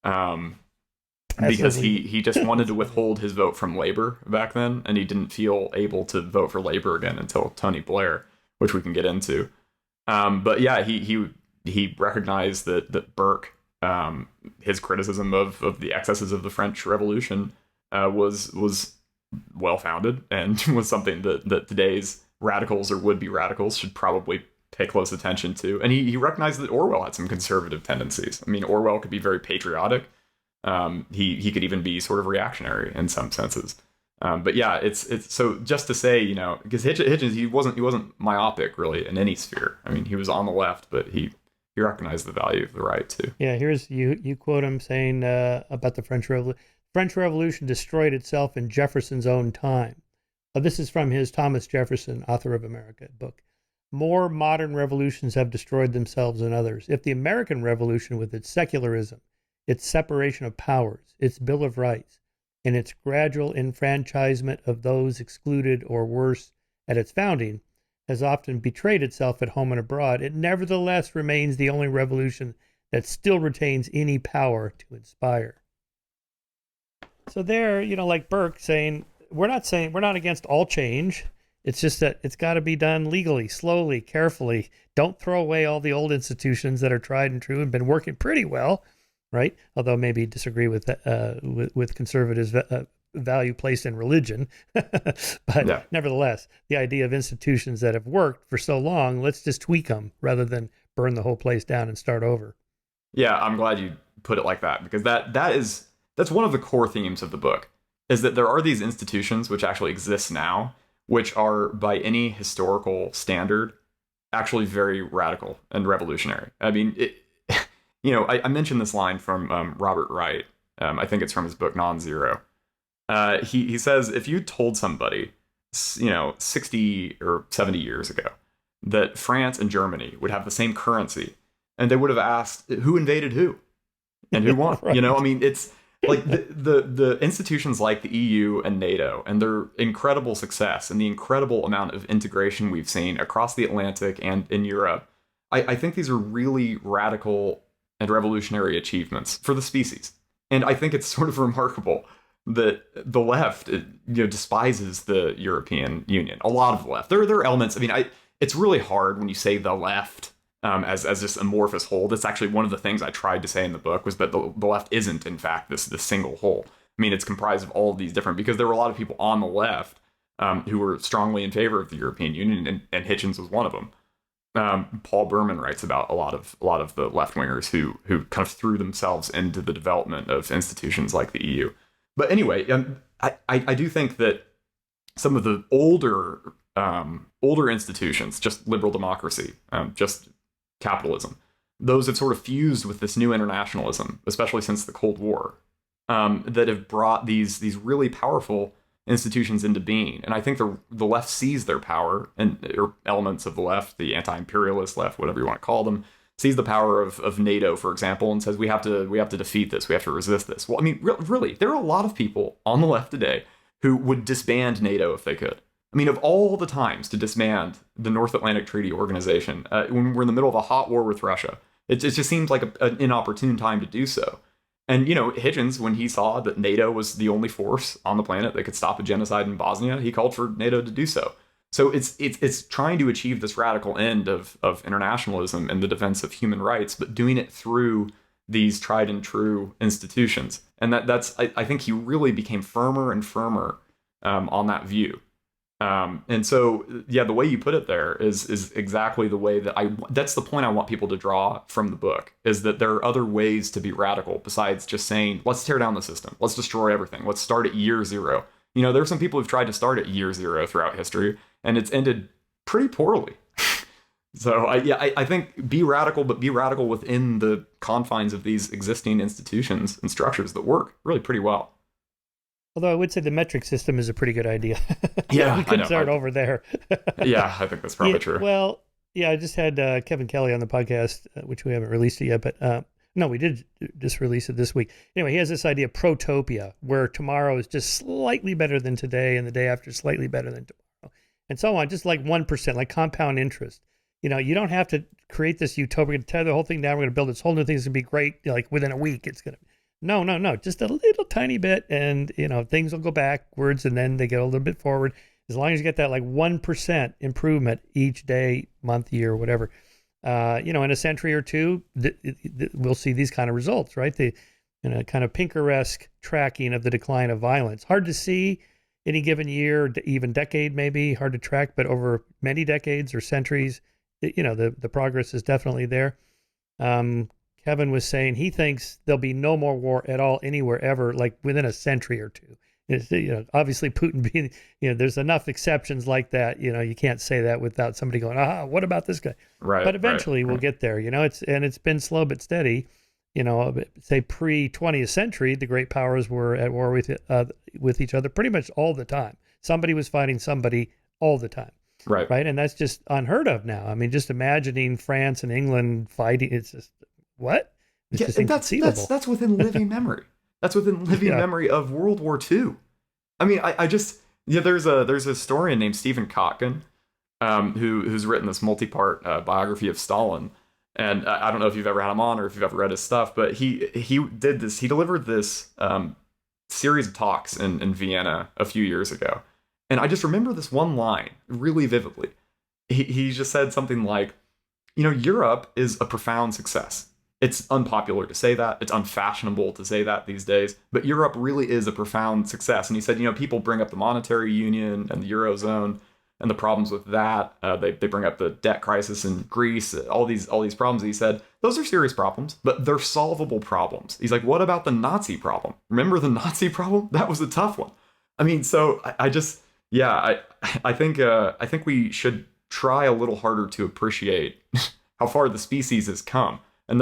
because he just wanted to withhold his vote from Labor back then, and he didn't feel able to vote for Labor again until Tony Blair, which we can get into. But yeah, he recognized that Burke, his criticism of the excesses of the French Revolution was well-founded and was something that today's radicals or would-be radicals should probably pay close attention to. And he recognized that Orwell had some conservative tendencies. I mean, Orwell could be very patriotic. He could even be sort of reactionary in some senses. But yeah, it's so just to say, you know, because Hitchens, he wasn't myopic really in any sphere. I mean, he was on the left, but he recognized the value of the right too. Yeah, here's you quote him saying about the French Revolution. French Revolution destroyed itself in Jefferson's own time. This is from his Thomas Jefferson, Author of America book. More modern revolutions have destroyed themselves than others. If the American Revolution, with its secularism, its separation of powers, its Bill of Rights, and its gradual enfranchisement of those excluded or worse at its founding, has often betrayed itself at home and abroad, it nevertheless remains the only revolution that still retains any power to inspire. So there, you know, like Burke saying we're not against all change. It's just that it's got to be done legally, slowly, carefully. Don't throw away all the old institutions that are tried and true and been working pretty well, right? Although maybe disagree with conservatives value placed in religion. But Yeah. nevertheless, the idea of institutions that have worked for so long, let's just tweak them rather than burn the whole place down and start over. Yeah, I'm glad you put it like that, because that's one of the core themes of the book, is that there are these institutions which actually exist now, which are by any historical standard actually very radical and revolutionary. I mean, I mentioned this line from Robert Wright. I think it's from his book Non-Zero. He says, if you told somebody, 60 or 70 years ago, that France and Germany would have the same currency, and they would have asked who invaded who and who won. Right. I mean, it's like the institutions like the EU and NATO and their incredible success and the incredible amount of integration we've seen across the Atlantic and in Europe. I think these are really radical and revolutionary achievements for the species. And I think it's sort of remarkable that the left, despises the European Union. A lot of the left. There are elements. I mean, it's really hard when you say the left as this amorphous whole. That's actually one of the things I tried to say in the book, was that the left isn't, in fact, this single whole. I mean, it's comprised of all of these different, because there were a lot of people on the left who were strongly in favor of the European Union, and Hitchens was one of them. Paul Berman writes about a lot of the left wingers who kind of threw themselves into the development of institutions like the EU. But anyway, I do think that some of the older institutions, just liberal democracy, just capitalism, those have sort of fused with this new internationalism, especially since the Cold War, that have brought these really powerful institutions into being. And I think the left sees their power, or elements of the left, the anti-imperialist left, whatever you want to call them, sees the power of NATO, for example, and says we have to defeat this, we have to resist this. Well, I mean, really, there are a lot of people on the left today who would disband NATO if they could. I mean, of all the times to disband the North Atlantic Treaty Organization, when we're in the middle of a hot war with Russia, it just seems like an inopportune time to do so. And, Hitchens, when he saw that NATO was the only force on the planet that could stop a genocide in Bosnia, he called for NATO to do so. So it's trying to achieve this radical end of internationalism and the defense of human rights, but doing it through these tried and true institutions. And I think he really became firmer and firmer on that view. And so, yeah, the way you put it there is exactly the way that's the point I want people to draw from the book, is that there are other ways to be radical besides just saying, let's tear down the system, let's destroy everything, let's start at year zero. There are some people who've tried to start at year zero throughout history, and it's ended pretty poorly. So I think be radical, but be radical within the confines of these existing institutions and structures that work really pretty well. Although I would say the metric system is a pretty good idea. Yeah, we could start over there. Yeah, I think that's probably true. Well, yeah, I just had Kevin Kelly on the podcast, which we haven't released it yet, but no, we did just release it this week. Anyway, he has this idea of protopia, where tomorrow is just slightly better than today, and the day after slightly better than tomorrow, and so on, just like 1%, like compound interest. You don't have to create this utopia. We're going to tear the whole thing down. We're going to build this whole new thing. It's going to be great. Like within a week, it's going to. No. Just a little tiny bit, and things will go backwards, and then they get a little bit forward. As long as you get that like 1% improvement each day, month, year, whatever. In a century or two, we'll see these kind of results, right? The kind of Pinkeresque tracking of the decline of violence. Hard to see any given year, even decade, maybe hard to track, but over many decades or centuries, the progress is definitely there. Kevin was saying he thinks there'll be no more war at all anywhere ever, like within a century or two. It's, obviously Putin being, there's enough exceptions like that. You can't say that without somebody going, what about this guy? Right. But eventually we'll get there. It's been slow but steady. Say pre-20th century, the great powers were at war with each other pretty much all the time. Somebody was fighting somebody all the time. Right. And that's just unheard of now. I mean, just imagining France and England fighting, it's just, what? It's just inconceivable. That's within living memory. That's within living memory of World War II. I mean, I just, there's a historian named Stephen Kotkin, who's written this multi-part biography of Stalin. And I don't know if you've ever had him on or if you've ever read his stuff, but he delivered this series of talks in Vienna a few years ago. And I just remember this one line really vividly. He just said something like, Europe is a profound success. It's unpopular to say that. It's unfashionable to say that these days. But Europe really is a profound success. And he said, people bring up the monetary union and the Eurozone and the problems with that. They bring up the debt crisis in Greece, all these problems. He said, those are serious problems, but they're solvable problems. He's like, what about the Nazi problem? Remember the Nazi problem? That was a tough one. I mean, so I think we should try a little harder to appreciate how far the species has come. And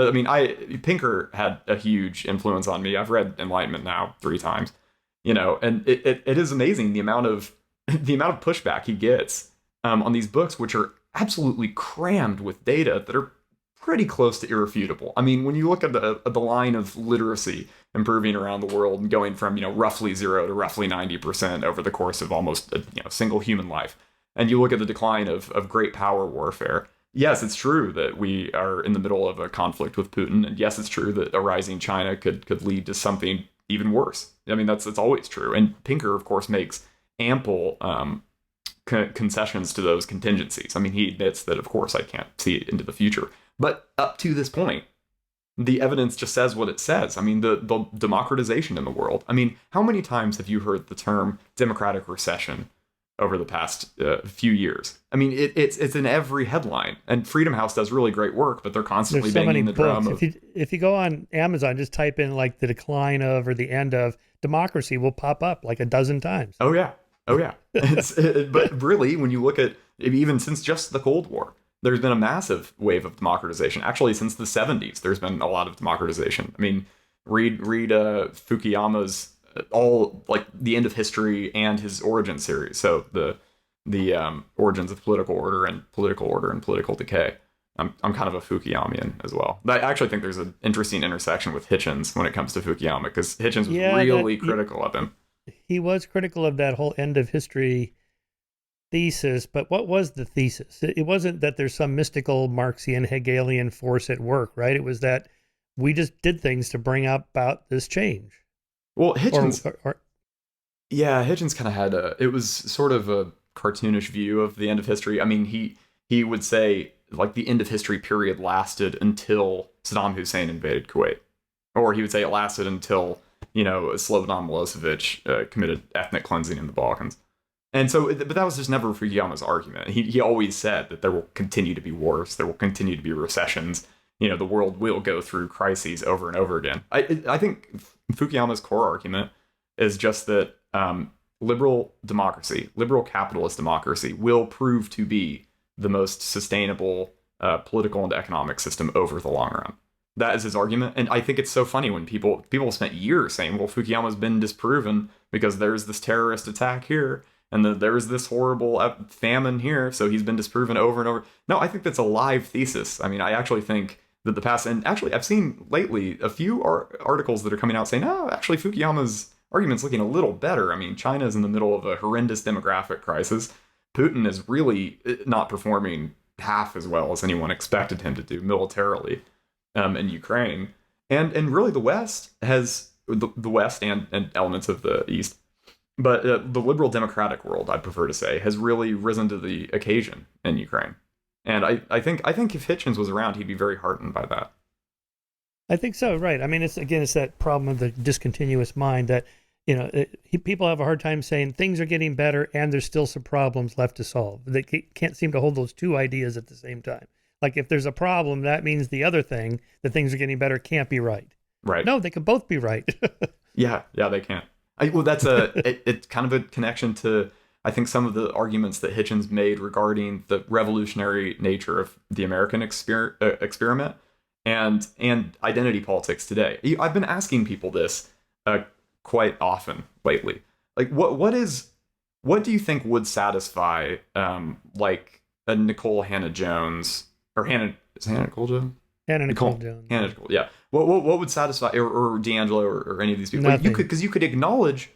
Pinker had a huge influence on me. I've read Enlightenment now 3 times, and it is amazing the amount of pushback he gets on these books, which are absolutely crammed with data that are pretty close to irrefutable. I mean, when you look at the line of literacy improving around the world and going from roughly 0 to roughly 90% over the course of almost a single human life, and you look at the decline of great power warfare. Yes, it's true that we are in the middle of a conflict with Putin, and yes, it's true that a rising China could lead to something even worse. I mean, that's always true. And Pinker, of course, makes ample concessions to those contingencies. I mean, he admits that, of course, I can't see it into the future. But up to this point, the evidence just says what it says. I mean, the democratization in the world. I mean, how many times have you heard the term democratic recession over the past few years? I mean, it's in every headline. And Freedom House does really great work, but they're constantly banging the drum. If you go on Amazon, just type in like the decline of or the end of democracy will pop up like a dozen times. Oh yeah. But really, when you look at even since just the Cold War, there's been a massive wave of democratization. Actually, since the 70s, there's been a lot of democratization. I mean, read Fukuyama's all like the end of history and his origin series. So the origins of political order and political decay. I'm kind of a Fukuyamian as well. I actually think there's an interesting intersection with Hitchens when it comes to Fukuyama, because Hitchens was really critical of him. He was critical of that whole end of history thesis, but what was the thesis? It wasn't that there's some mystical Marxian Hegelian force at work, right? It was that we just did things to bring about this change. Well, Hitchens, Hitchens kind of had it was sort of a cartoonish view of the end of history. I mean, he would say like the end of history period lasted until Saddam Hussein invaded Kuwait, or he would say it lasted until Slobodan Milosevic committed ethnic cleansing in the Balkans. And so, but that was just never Fukuyama's argument. He always said that there will continue to be wars, there will continue to be recessions. The world will go through crises over and over again. I think Fukuyama's core argument is just that liberal democracy, liberal capitalist democracy, will prove to be the most sustainable political and economic system over the long run. That is his argument. And I think it's so funny when people spent years saying, well, Fukuyama's been disproven because there's this terrorist attack here, and there's this horrible famine here, so he's been disproven over and over. No, I think that's a live thesis. I mean, I actually think that the past, and actually I've seen lately a few articles that are coming out saying, no, actually Fukuyama's argument's looking a little better. I mean, China's in the middle of a horrendous demographic crisis. Putin is really not performing half as well as anyone expected him to do militarily in Ukraine. And really the West has, the West and elements of the East, but the liberal democratic world, I'd prefer to say, has really risen to the occasion in Ukraine. And I think if Hitchens was around, he'd be very heartened by that. I think so, right. I mean, it's that problem of the discontinuous mind that, people have a hard time saying things are getting better and there's still some problems left to solve. They can't seem to hold those two ideas at the same time. Like if there's a problem, that means the other thing, that things are getting better, can't be right. Right. No, they can both be right. Yeah, they can. Well, that's it's kind of a connection to, I think, some of the arguments that Hitchens made regarding the revolutionary nature of the American experiment and identity politics today. I've been asking people this quite often lately. Like, what do you think would satisfy like a Nicole Hannah-Jones or Hannah Nicole Jones? Hannah Nicole Jones. Hannah Nicole, yeah. What would satisfy, or D'Angelo, or any of these people? Like, you could acknowledge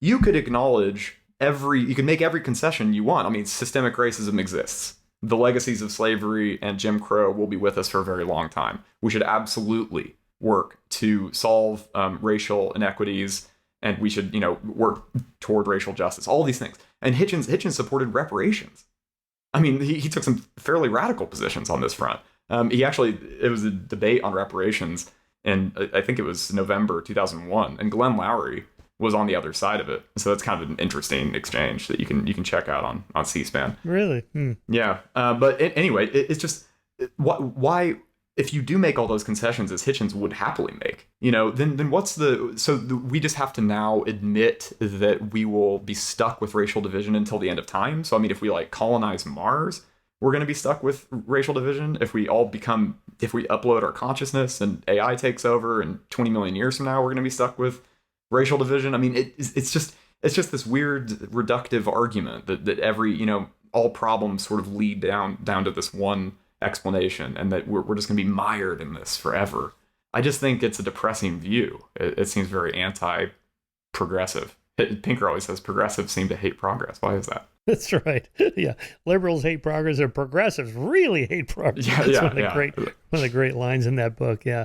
you could make every concession you want. I mean, systemic racism exists. The legacies of slavery and Jim Crow will be with us for a very long time. We should absolutely work to solve racial inequities, and we should, work toward racial justice. All these things. And Hitchens supported reparations. I mean, he took some fairly radical positions on this front. It was a debate on reparations, and I think it was November 2001, and Glenn Loury was on the other side of it. So that's kind of an interesting exchange that you can check out on C-SPAN. Really? Yeah. Anyway, it's just why if you do make all those concessions as Hitchens would happily make, then we just have to now admit that we will be stuck with racial division until the end of time. So I mean, if we colonize Mars, we're going to be stuck with racial division. If we upload our consciousness and AI takes over, and 20 million years from now, we're going to be stuck with racial division. I mean, it's just this weird reductive argument that every, all problems sort of lead down to this one explanation, and that we're just going to be mired in this forever. I just think it's a depressing view. It seems very anti-progressive. Pinker always says progressives seem to hate progress. Why is that? That's right. Yeah, liberals hate progress, and progressives really hate progress. That's one of the great lines in that book. Yeah.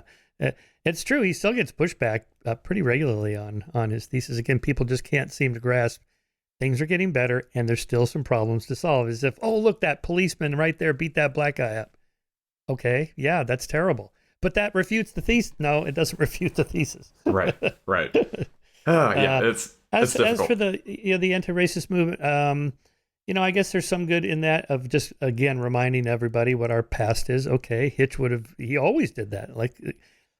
It's true. He still gets pushback pretty regularly on his thesis. Again, people just can't seem to grasp things are getting better and there's still some problems to solve. As if, oh, look, that policeman right there beat that black guy up. Okay, yeah, that's terrible. But that refutes the thesis. No, it doesn't refute the thesis. Right. It's difficult. As for the anti-racist movement, I guess there's some good in that of just, again, reminding everybody what our past is. Okay, he always did that.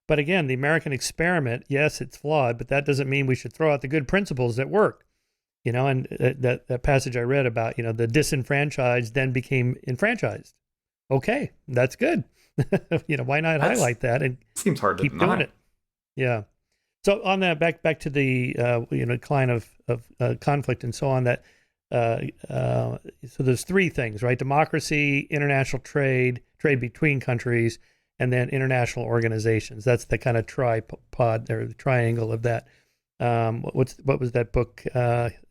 But again, the American experiment, yes, it's flawed, but that doesn't mean we should throw out the good principles that work. And that passage I read about, the disenfranchised then became enfranchised. Okay, that's good. Why not highlight that and seems hard to keep doing it? Yeah. So on that, back to the decline of conflict and so on. That so there's three things, right? Democracy, international trade between countries, and then international organizations. That's the kind of tripod or the triangle of that. What was that book?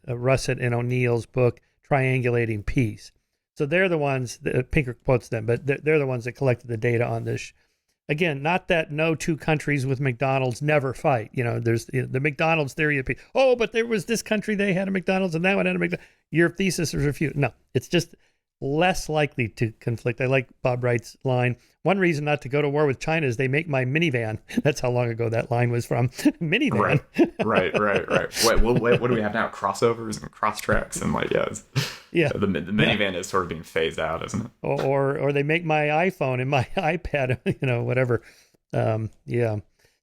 Russett and O'Neill's book, Triangulating Peace. So they're the ones that Pinker quotes them, but they're the ones that collected the data on this. Again, not that no two countries with McDonald's never fight. There's the McDonald's theory of peace. Oh, but there was this country, they had a McDonald's, and that one had a McDonald's. Your thesis is refuted. No, it's just less likely to conflict. I like Bob Wright's line. One reason not to go to war with China is they make my minivan. That's how long ago that line was from. Minivan. Right. What do we have now? Crossovers and cross tracks and the minivan is sort of being phased out, isn't it? Or they make my iPhone and my iPad, whatever.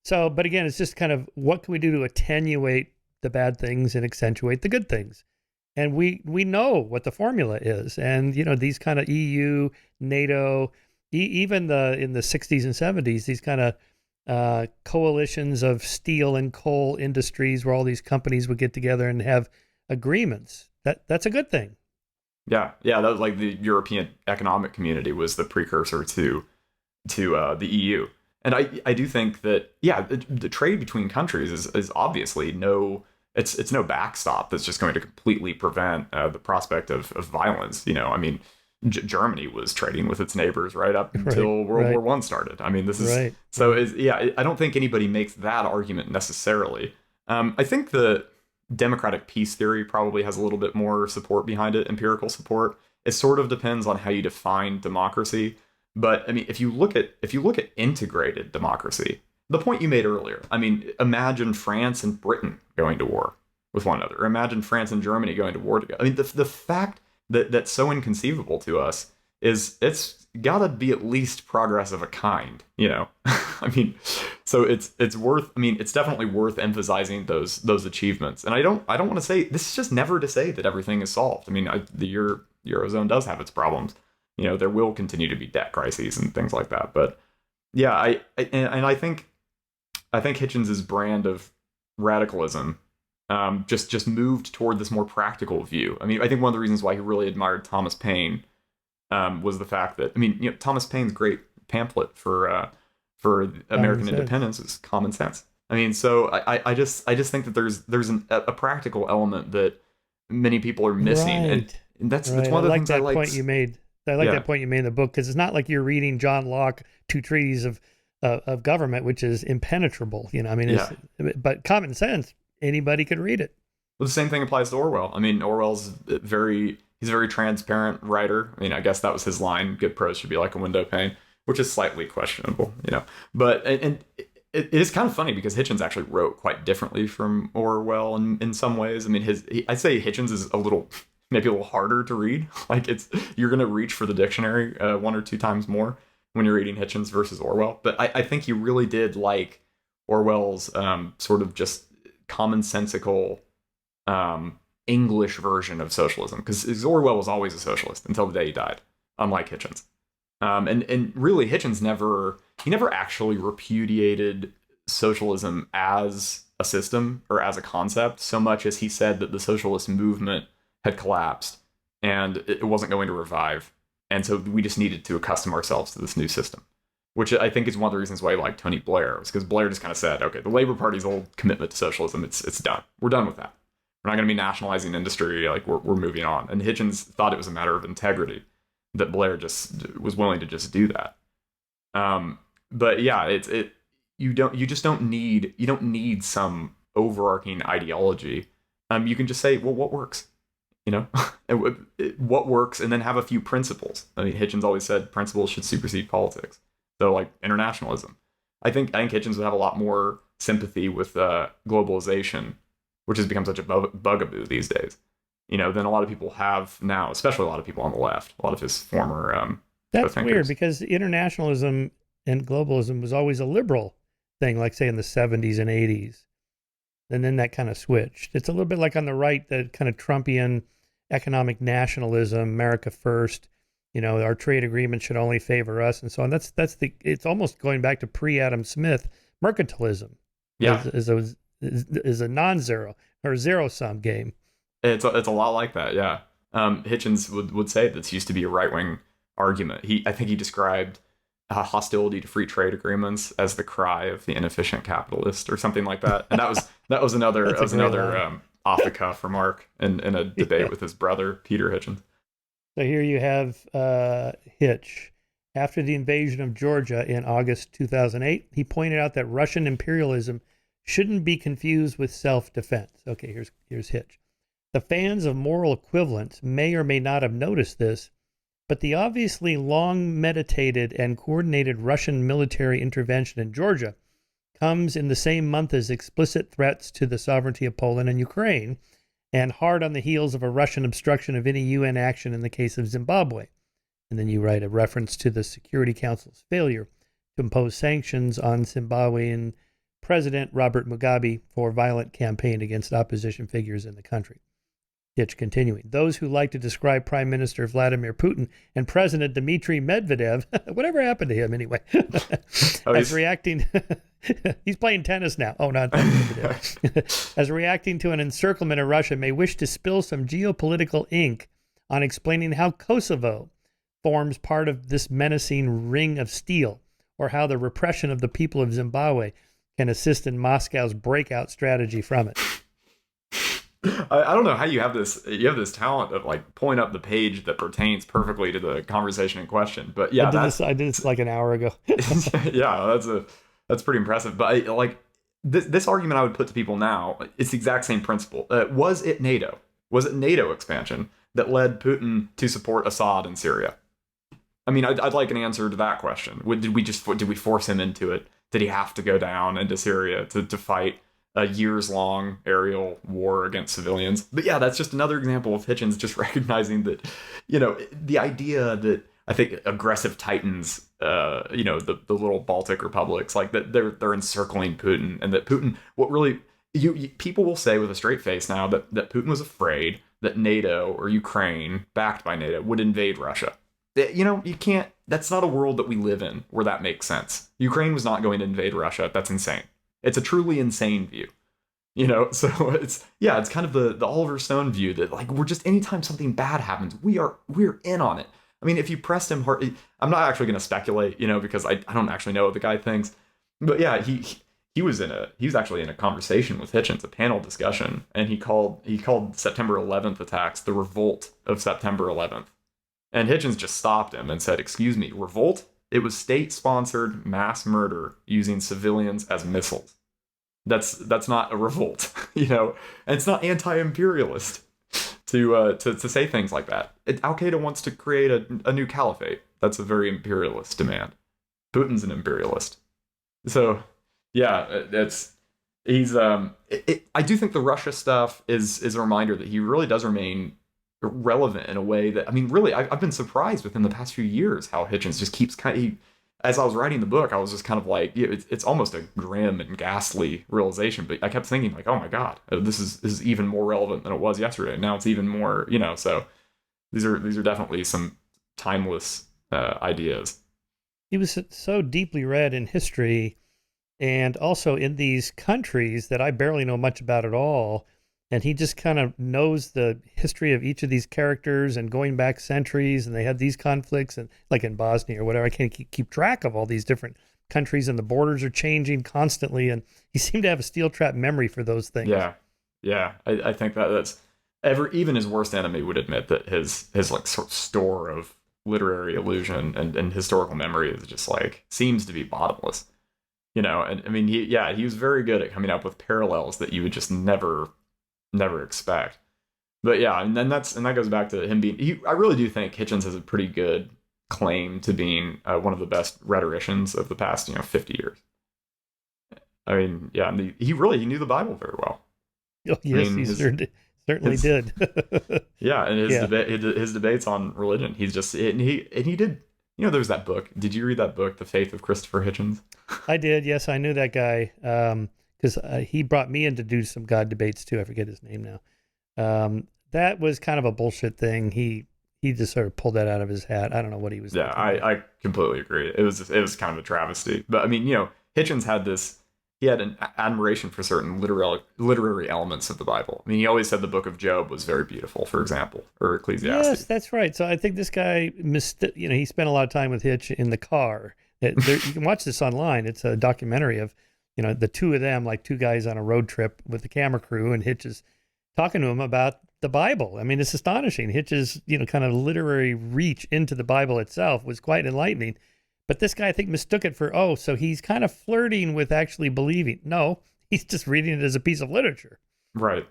So, but again, it's just kind of what can we do to attenuate the bad things and accentuate the good things? And we know what the formula is. And, these kind of EU, NATO, even in the 60s and 70s, these kind of coalitions of steel and coal industries where all these companies would get together and have agreements. That's a good thing. Yeah. That was the European Economic Community was the precursor to the EU. And I do think that, the trade between countries is obviously it's no backstop that's just going to completely prevent the prospect of violence. Germany was trading with its neighbors right up until World War I started. This is right. So I don't think anybody makes that argument necessarily. I think the democratic peace theory probably has a little bit more support behind it, empirical support. It sort of depends on how you define democracy. But if you look at integrated democracy, the point you made earlier, imagine France and Britain going to war with one another, or imagine France and Germany going to war together. The fact that's so inconceivable to us is it's got to be at least progress of a kind, So it's worth. It's definitely worth emphasizing those achievements. And I don't want to say this is just never to say that everything is solved. The Eurozone does have its problems. There will continue to be debt crises and things like that. But yeah, I think Hitchens's brand of radicalism just moved toward this more practical view. I think one of the reasons why he really admired Thomas Paine was the fact that Thomas Paine's great pamphlet for American independence is Common Sense. So I just think that there's a practical element that many people are missing, right. and that's one of the things I like. Point you made. I like that point you made in the book, because it's not like you're reading John Locke, Two Treaties of Government, which is impenetrable. But Common Sense, anybody could read it. Well, the same thing applies to Orwell. Orwell's he's a very transparent writer. I guess that was his line. Good prose should be like a window pane. which is slightly questionable, But and it is kind of funny because Hitchens actually wrote quite differently from Orwell in some ways. I mean, I'd say Hitchens is maybe a little harder to read. Like you're going to reach for the dictionary one or two times more when you're reading Hitchens versus Orwell. But I think he really did like Orwell's sort of just commonsensical English version of socialism, because Orwell was always a socialist until the day he died, unlike Hitchens. And really, Hitchens never actually repudiated socialism as a system or as a concept so much as he said that the socialist movement had collapsed and it wasn't going to revive. And so we just needed to accustom ourselves to this new system, which I think is one of the reasons why I like Tony Blair, was because Blair just kind of said, okay, the Labour Party's old commitment to socialism, it's done. We're done with that. We're not going to be nationalizing industry. Like we're moving on. And Hitchens thought it was a matter of integrity that Blair just was willing to just do that. But yeah, you don't need some overarching ideology. You can just say, well, what works? What works, and then have a few principles. I mean, Hitchens always said principles should supersede politics. So like internationalism. I think Hitchens would have a lot more sympathy with globalization, which has become such a bugaboo these days, than a lot of people have now, especially a lot of people on the left, a lot of his former That's thinkers. weird, because internationalism and globalism was always a liberal thing, like say in the 70s and 80s. And then that kind of switched. It's a little bit like on the right, the kind of Trumpian economic nationalism, America first, our trade agreement should only favor us and so on. It's almost going back to pre-Adam Smith mercantilism. Yeah. Is a non-zero or zero-sum game. It's a lot like that, yeah. Hitchens would say this used to be a right-wing argument. I think he described hostility to free trade agreements as the cry of the inefficient capitalist or something like that. And that was another off the cuff remark in a debate with his brother Peter Hitchens. So here you have Hitch. After the invasion of Georgia in August 2008, he pointed out that Russian imperialism shouldn't be confused with self-defense. Okay, here's Hitch. The fans of moral equivalence may or may not have noticed this, but the obviously long meditated and coordinated Russian military intervention in Georgia comes in the same month as explicit threats to the sovereignty of Poland and Ukraine, and hard on the heels of a Russian obstruction of any UN action in the case of Zimbabwe. And then you write a reference to the Security Council's failure to impose sanctions on Zimbabwean President Robert Mugabe for violent campaign against opposition figures in the country. Hitch continuing. Those who like to describe Prime Minister Vladimir Putin and President Dmitry Medvedev, whatever happened to him anyway, as reacting... He's playing tennis now. Oh, not Medvedev. As reacting to an encirclement of Russia may wish to spill some geopolitical ink on explaining how Kosovo forms part of this menacing ring of steel, or how the repression of the people of Zimbabwe can assist in Moscow's breakout strategy from it. I don't know how you have this talent of like pulling up the page that pertains perfectly to the conversation in question. But yeah, I did this like an hour ago. Yeah, that's pretty impressive. But this argument I would put to people now, it's the exact same principle. Was it NATO? Was it NATO expansion that led Putin to support Assad in Syria? I mean, I'd like an answer to that question. Did we force him into it? Did he have to go down into Syria to fight a years-long aerial war against civilians? But yeah, that's just another example of Hitchens just recognizing that, the idea that I think aggressive titans, the little Baltic republics, like that they're encircling Putin, and that Putin, what really people will say with a straight face now that Putin was afraid that NATO or Ukraine, backed by NATO, would invade Russia. You can't. That's not a world that we live in where that makes sense. Ukraine was not going to invade Russia. That's insane. It's a truly insane view. So it's kind of the Oliver Stone view that like we're just, anytime something bad happens, we're in on it. I mean, if you pressed him hard, I'm not actually going to speculate, because I don't actually know what the guy thinks. But yeah, he was actually in a conversation with Hitchens, a panel discussion, and he called September 11th attacks the revolt of September 11th. And Hitchens just stopped him and said, "Excuse me, revolt? It was state-sponsored mass murder using civilians as missiles. That's not a revolt, and it's not anti-imperialist to say things like that. Al Qaeda wants to create a new caliphate. That's a very imperialist demand. Putin's an imperialist. So yeah, I do think the Russia stuff is a reminder that he really does remain relevant in a way that, I mean, really, I've been surprised within the past few years how Hitchens just keeps as I was writing the book, I was just kind of like, it's almost a grim and ghastly realization, but I kept thinking like, oh my God, this is even more relevant than it was yesterday. Now it's even more, so these are definitely some timeless ideas. He was so deeply read in history and also in these countries that I barely know much about at all. And he just kind of knows the history of each of these characters and going back centuries, and they had these conflicts, and like in Bosnia or whatever. I can't keep track of all these different countries, and the borders are changing constantly. And he seemed to have a steel trap memory for those things. Yeah. I think that's even his worst enemy would admit that his like sort of store of literary illusion and historical memory is just like seems to be bottomless. And I mean, he was very good at coming up with parallels that you would just never expect. But yeah, and that goes back to him being. I really do think Hitchens has a pretty good claim to being one of the best rhetoricians of the past 50 years. I mean, yeah, and he knew the Bible very well. Oh, yes, he certainly did. Yeah, and his debates on religion, he did. There's that book. Did you read that book, The Faith of Christopher Hitchens? I did. Yes, I knew that guy. Because he brought me in to do some God debates too. I forget his name now. That was kind of a bullshit thing. He just sort of pulled that out of his hat. I don't know what he was. Yeah, I completely agree. It was kind of a travesty. But I mean, Hitchens had an admiration for certain literary elements of the Bible. I mean, he always said the Book of Job was very beautiful, for example, or Ecclesiastes. Yes, that's right. So I think this guy he spent a lot of time with Hitch in the car. You can watch this online. It's a documentary of the two of them, like two guys on a road trip with the camera crew, and Hitch is talking to him about the Bible. I mean, it's astonishing. Hitch's, kind of literary reach into the Bible itself was quite enlightening. But this guy, I think, mistook it for, so he's kind of flirting with actually believing. No, he's just reading it as a piece of literature. Right.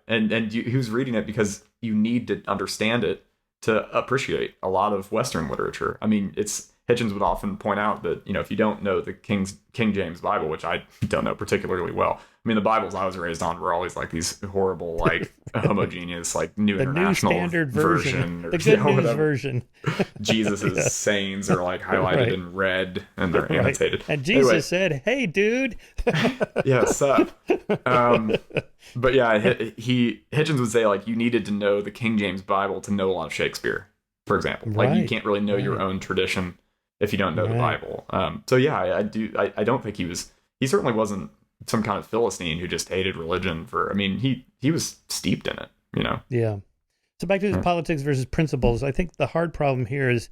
And he was reading it because you need to understand it to appreciate a lot of Western literature. I mean, Hitchens would often point out that, if you don't know the King James Bible, which I don't know particularly well. I mean, the Bibles I was raised on were always like these horrible, like homogeneous, like New International Standard version, or, the good news version. Jesus' sayings are like highlighted in red and they're annotated. And Jesus said, "Hey, dude." Yeah, sup. But yeah, Hitchens would say like you needed to know the King James Bible to know a lot of Shakespeare, for example. Like you can't really know your own tradition if you don't know the Bible. So yeah, I don't think he certainly wasn't some kind of Philistine who just hated religion he was steeped in it, Yeah. So back to this politics versus principles. I think the hard problem here is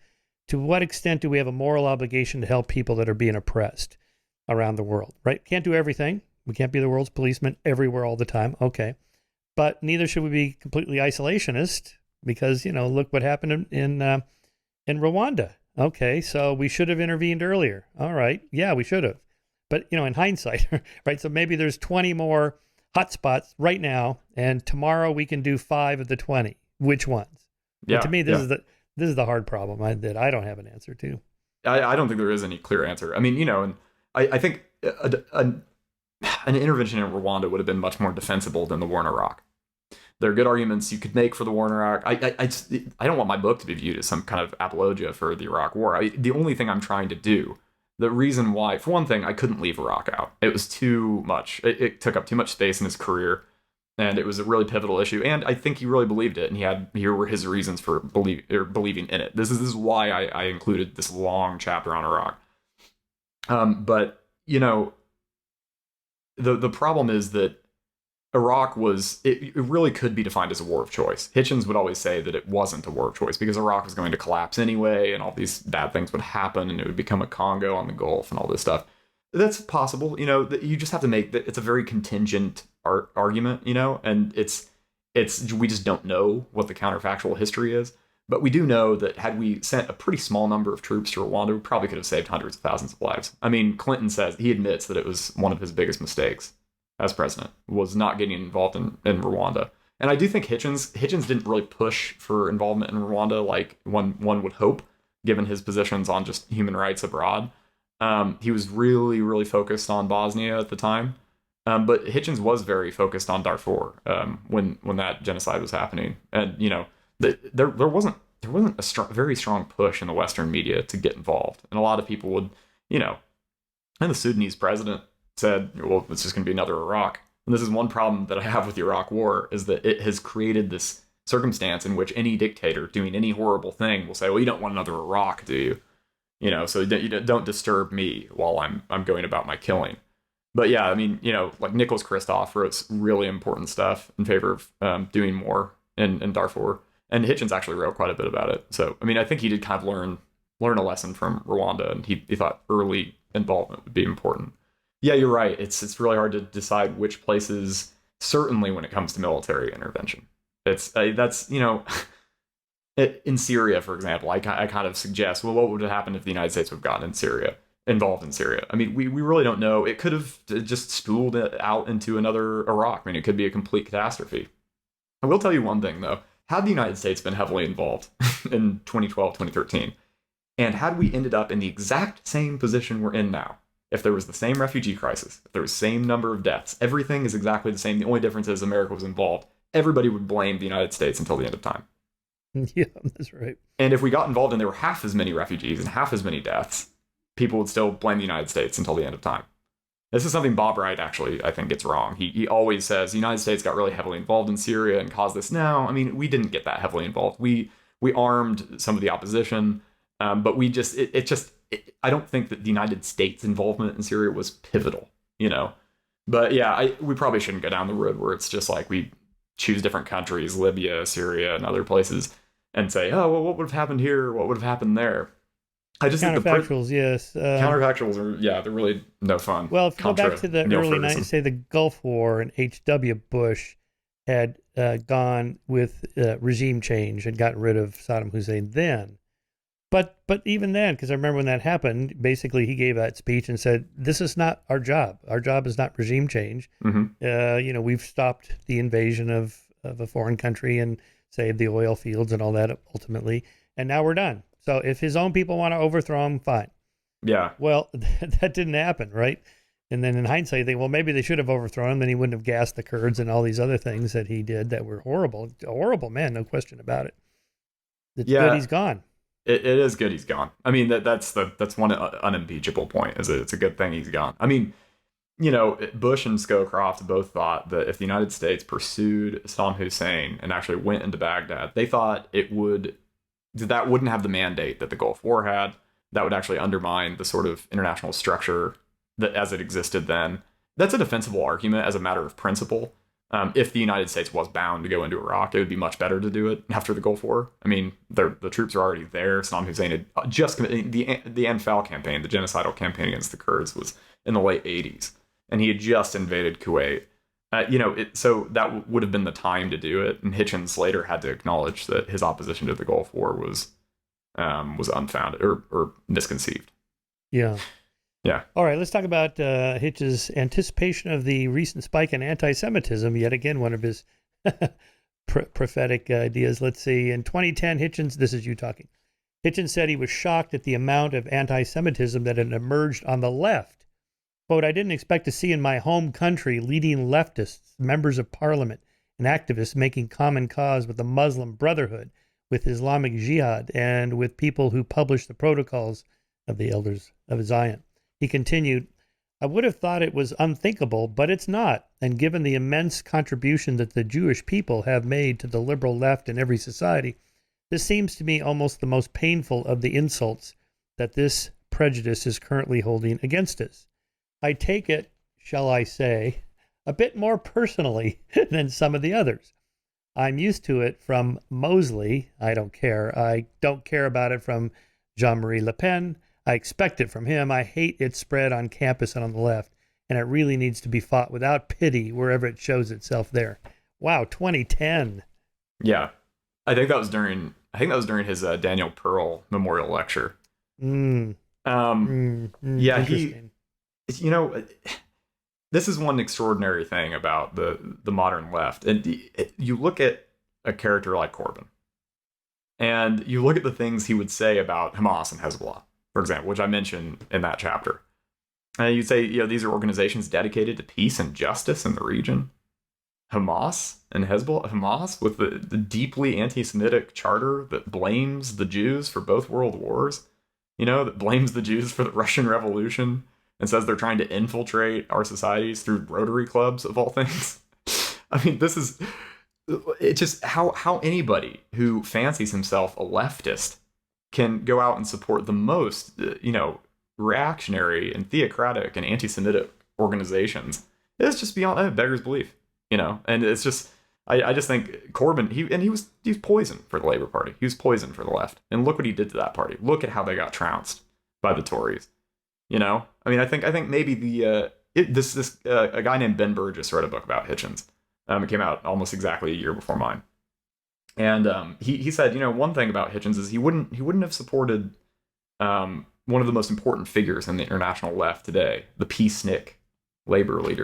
to what extent do we have a moral obligation to help people that are being oppressed around the world, right? Can't do everything. We can't be the world's policeman everywhere all the time. Okay. But neither should we be completely isolationist because, look what happened in Rwanda. Okay, so we should have intervened earlier. All right. Yeah, we should have. But, in hindsight, right? So maybe there's 20 more hotspots right now, and tomorrow we can do 5 of the 20. Which ones? Yeah. And to me, this is the hard problem that I don't have an answer to. I don't think there is any clear answer. I mean, and I think an intervention in Rwanda would have been much more defensible than the war in Iraq. There are good arguments you could make for the war in Iraq. I don't want my book to be viewed as some kind of apologia for the Iraq war. The only thing I'm trying to do, the reason why, for one thing, I couldn't leave Iraq out. It was too much. It took up too much space in his career, and it was a really pivotal issue. And I think he really believed it, and here were his reasons for believing in it. This is why I included this long chapter on Iraq. But the problem is that Iraq it really could be defined as a war of choice. Hitchens would always say that it wasn't a war of choice because Iraq was going to collapse anyway and all these bad things would happen and it would become a Congo on the Gulf and all this stuff. That's possible, you just have to make that. It's a very contingent argument, and we just don't know what the counterfactual history is. But we do know that had we sent a pretty small number of troops to Rwanda, we probably could have saved hundreds of thousands of lives. I mean, Clinton he admits that it was one of his biggest mistakes as president, was not getting involved in Rwanda. And I do think Hitchens didn't really push for involvement in Rwanda like one would hope, given his positions on just human rights abroad. He was really, really focused on Bosnia at the time. But Hitchens was very focused on Darfur when that genocide was happening, and there wasn't a very strong push in the Western media to get involved, and a lot of people would, and the Sudanese president said, "Well, it's just going to be another Iraq." And this is one problem that I have with the Iraq War, is that it has created this circumstance in which any dictator doing any horrible thing will say, "Well, you don't want another Iraq, do you? So you don't disturb me while I'm going about my killing." But yeah, I mean, like Nicholas Kristof wrote really important stuff in favor of doing more in Darfur, and Hitchens actually wrote quite a bit about it. So I mean, I think he did kind of learn a lesson from Rwanda, and he thought early involvement would be important. Yeah, you're right. It's really hard to decide which places. Certainly, when it comes to military intervention, that's in Syria, for example, I kind of suggest, well, what would have happened if the United States would have gotten involved in Syria? I mean, we really don't know. It could have just spooled it out into another Iraq. I mean, it could be a complete catastrophe. I will tell you one thing, though. Had the United States been heavily involved in 2012, 2013, and had we ended up in the exact same position we're in now, if there was the same refugee crisis, if there was the same number of deaths, everything is exactly the same. The only difference is America was involved. Everybody would blame the United States until the end of time. Yeah, that's right. And if we got involved and there were half as many refugees and half as many deaths, people would still blame the United States until the end of time. This is something Bob Wright actually, I think, gets wrong. He always says the United States got really heavily involved in Syria and caused this. No, I mean, we didn't get that heavily involved. We armed some of the opposition, but we just, I don't think that the United States involvement in Syria was pivotal, But yeah, we probably shouldn't go down the road where it's just like we choose different countries, Libya, Syria, and other places, and say, oh, well, what would have happened here? What would have happened there? I just think counterfactuals, yes. Counterfactuals are, they're really no fun. Well, if you go back to the early 90s, say the Gulf War, and H.W. Bush had gone with regime change and gotten rid of Saddam Hussein then. But even then, because I remember when that happened, basically he gave that speech and said, this is not our job. Our job is not regime change. Mm-hmm. We've stopped the invasion of a foreign country and saved the oil fields and all that ultimately. And now we're done. So if his own people want to overthrow him, fine. Yeah. Well, that didn't happen, right? And then in hindsight, they think, well, maybe they should have overthrown him. Then he wouldn't have gassed the Kurds and all these other things that he did that were horrible. A horrible man, no question about it. It's good he's gone. It is good he's gone. I mean, that's one unimpeachable point. Is it's a good thing he's gone. I mean, Bush and Scowcroft both thought that if the United States pursued Saddam Hussein and actually went into Baghdad, they thought that wouldn't have the mandate that the Gulf War had. That would actually undermine the sort of international structure that as it existed then. That's a defensible argument as a matter of principle. If the United States was bound to go into Iraq, it would be much better to do it after the Gulf War. I mean, the troops are already there. Saddam Hussein had just the Anfal campaign, the genocidal campaign against the Kurds, was in the late 80s, and he had just invaded Kuwait. So that would have been the time to do it. And Hitchens later had to acknowledge that his opposition to the Gulf War was unfounded or misconceived. Yeah. Yeah. All right, let's talk about Hitchens' anticipation of the recent spike in anti-Semitism. Yet again, one of his prophetic ideas. Let's see. In 2010, Hitchens, this is you talking. Hitchens said he was shocked at the amount of anti-Semitism that had emerged on the left. Quote, I didn't expect to see in my home country leading leftists, members of parliament, and activists making common cause with the Muslim Brotherhood, with Islamic Jihad, and with people who publish the protocols of the Elders of Zion. He continued, I would have thought it was unthinkable, but it's not. And given the immense contribution that the Jewish people have made to the liberal left in every society, this seems to me almost the most painful of the insults that this prejudice is currently holding against us. I take it, shall I say, a bit more personally than some of the others. I'm used to it from Mosley. I don't care. I don't care about it from Jean-Marie Le Pen. I expect it from him. I hate its spread on campus and on the left, and it really needs to be fought without pity wherever it shows itself there. Wow, 2010. Yeah, I think that was during his Daniel Pearl memorial lecture. Yeah, this is one extraordinary thing about the modern left, and you look at a character like Corbyn, and you look at the things he would say about Hamas and Hezbollah, for example, which I mentioned in that chapter. And you'd say, these are organizations dedicated to peace and justice in the region. Hamas and Hezbollah, Hamas with the deeply anti-Semitic charter that blames the Jews for both world wars, that blames the Jews for the Russian Revolution and says they're trying to infiltrate our societies through Rotary clubs, of all things. I mean, it's just how anybody who fancies himself a leftist can go out and support the most, reactionary and theocratic and anti-Semitic organizations. It's just beyond beggar's belief, and it's just, I just think Corbyn, he was poison for the Labour Party. He was poison for the left. And look what he did to that party. Look at how they got trounced by the Tories. I mean, I think maybe a guy named Ben Burgess wrote a book about Hitchens. It came out almost exactly a year before mine. And he said, one thing about Hitchens is he wouldn't have supported one of the most important figures in the international left today, the peacenik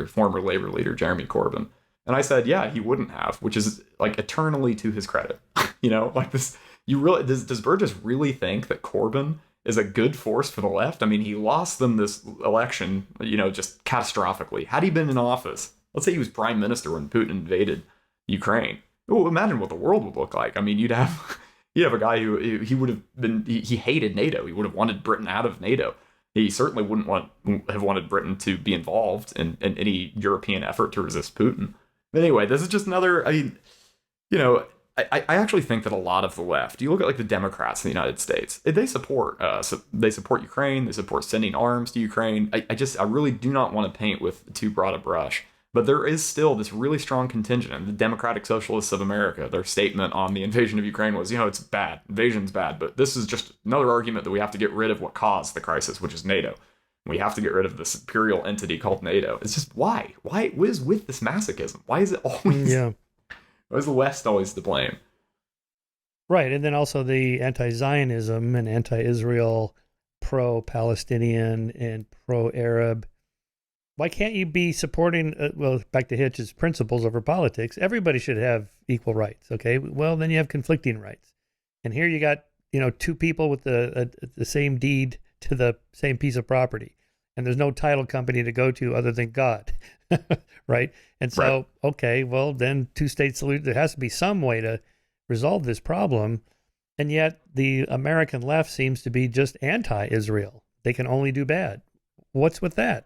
former Labour leader, Jeremy Corbyn. And I said, yeah, he wouldn't have, which is like eternally to his credit. Like this, does Burgess really think that Corbyn is a good force for the left? I mean, he lost them this election, just catastrophically. Had he been in office, let's say he was prime minister when Putin invaded Ukraine. Well, imagine what the world would look like. I mean, you'd have a guy who he would have been, he hated NATO. He would have wanted Britain out of NATO. He certainly wouldn't have wanted Britain to be involved in any European effort to resist Putin. But anyway, this is just another, I actually think that a lot of the left, you look at like the Democrats in the United States, they support Ukraine, they support sending arms to Ukraine. I really do not want to paint with too broad a brush. But there is still this really strong contingent, and the Democratic Socialists of America, their statement on the invasion of Ukraine was, it's bad, invasion's bad, but this is just another argument that we have to get rid of what caused the crisis, which is NATO. We have to get rid of this imperial entity called NATO. It's just, why? What is with this masochism? Why is it always, why is the West always to blame? Right, and then also the anti-Zionism and anti-Israel, pro-Palestinian and pro-Arab. Why can't you be supporting, back to Hitch's principles over politics? Everybody should have equal rights, okay? Well, then you have conflicting rights. And here you got, two people with the same deed to the same piece of property. And there's no title company to go to other than God, right? And so, right. Okay, well, then two-state solution, there has to be some way to resolve this problem. And yet the American left seems to be just anti-Israel. They can only do bad. What's with that?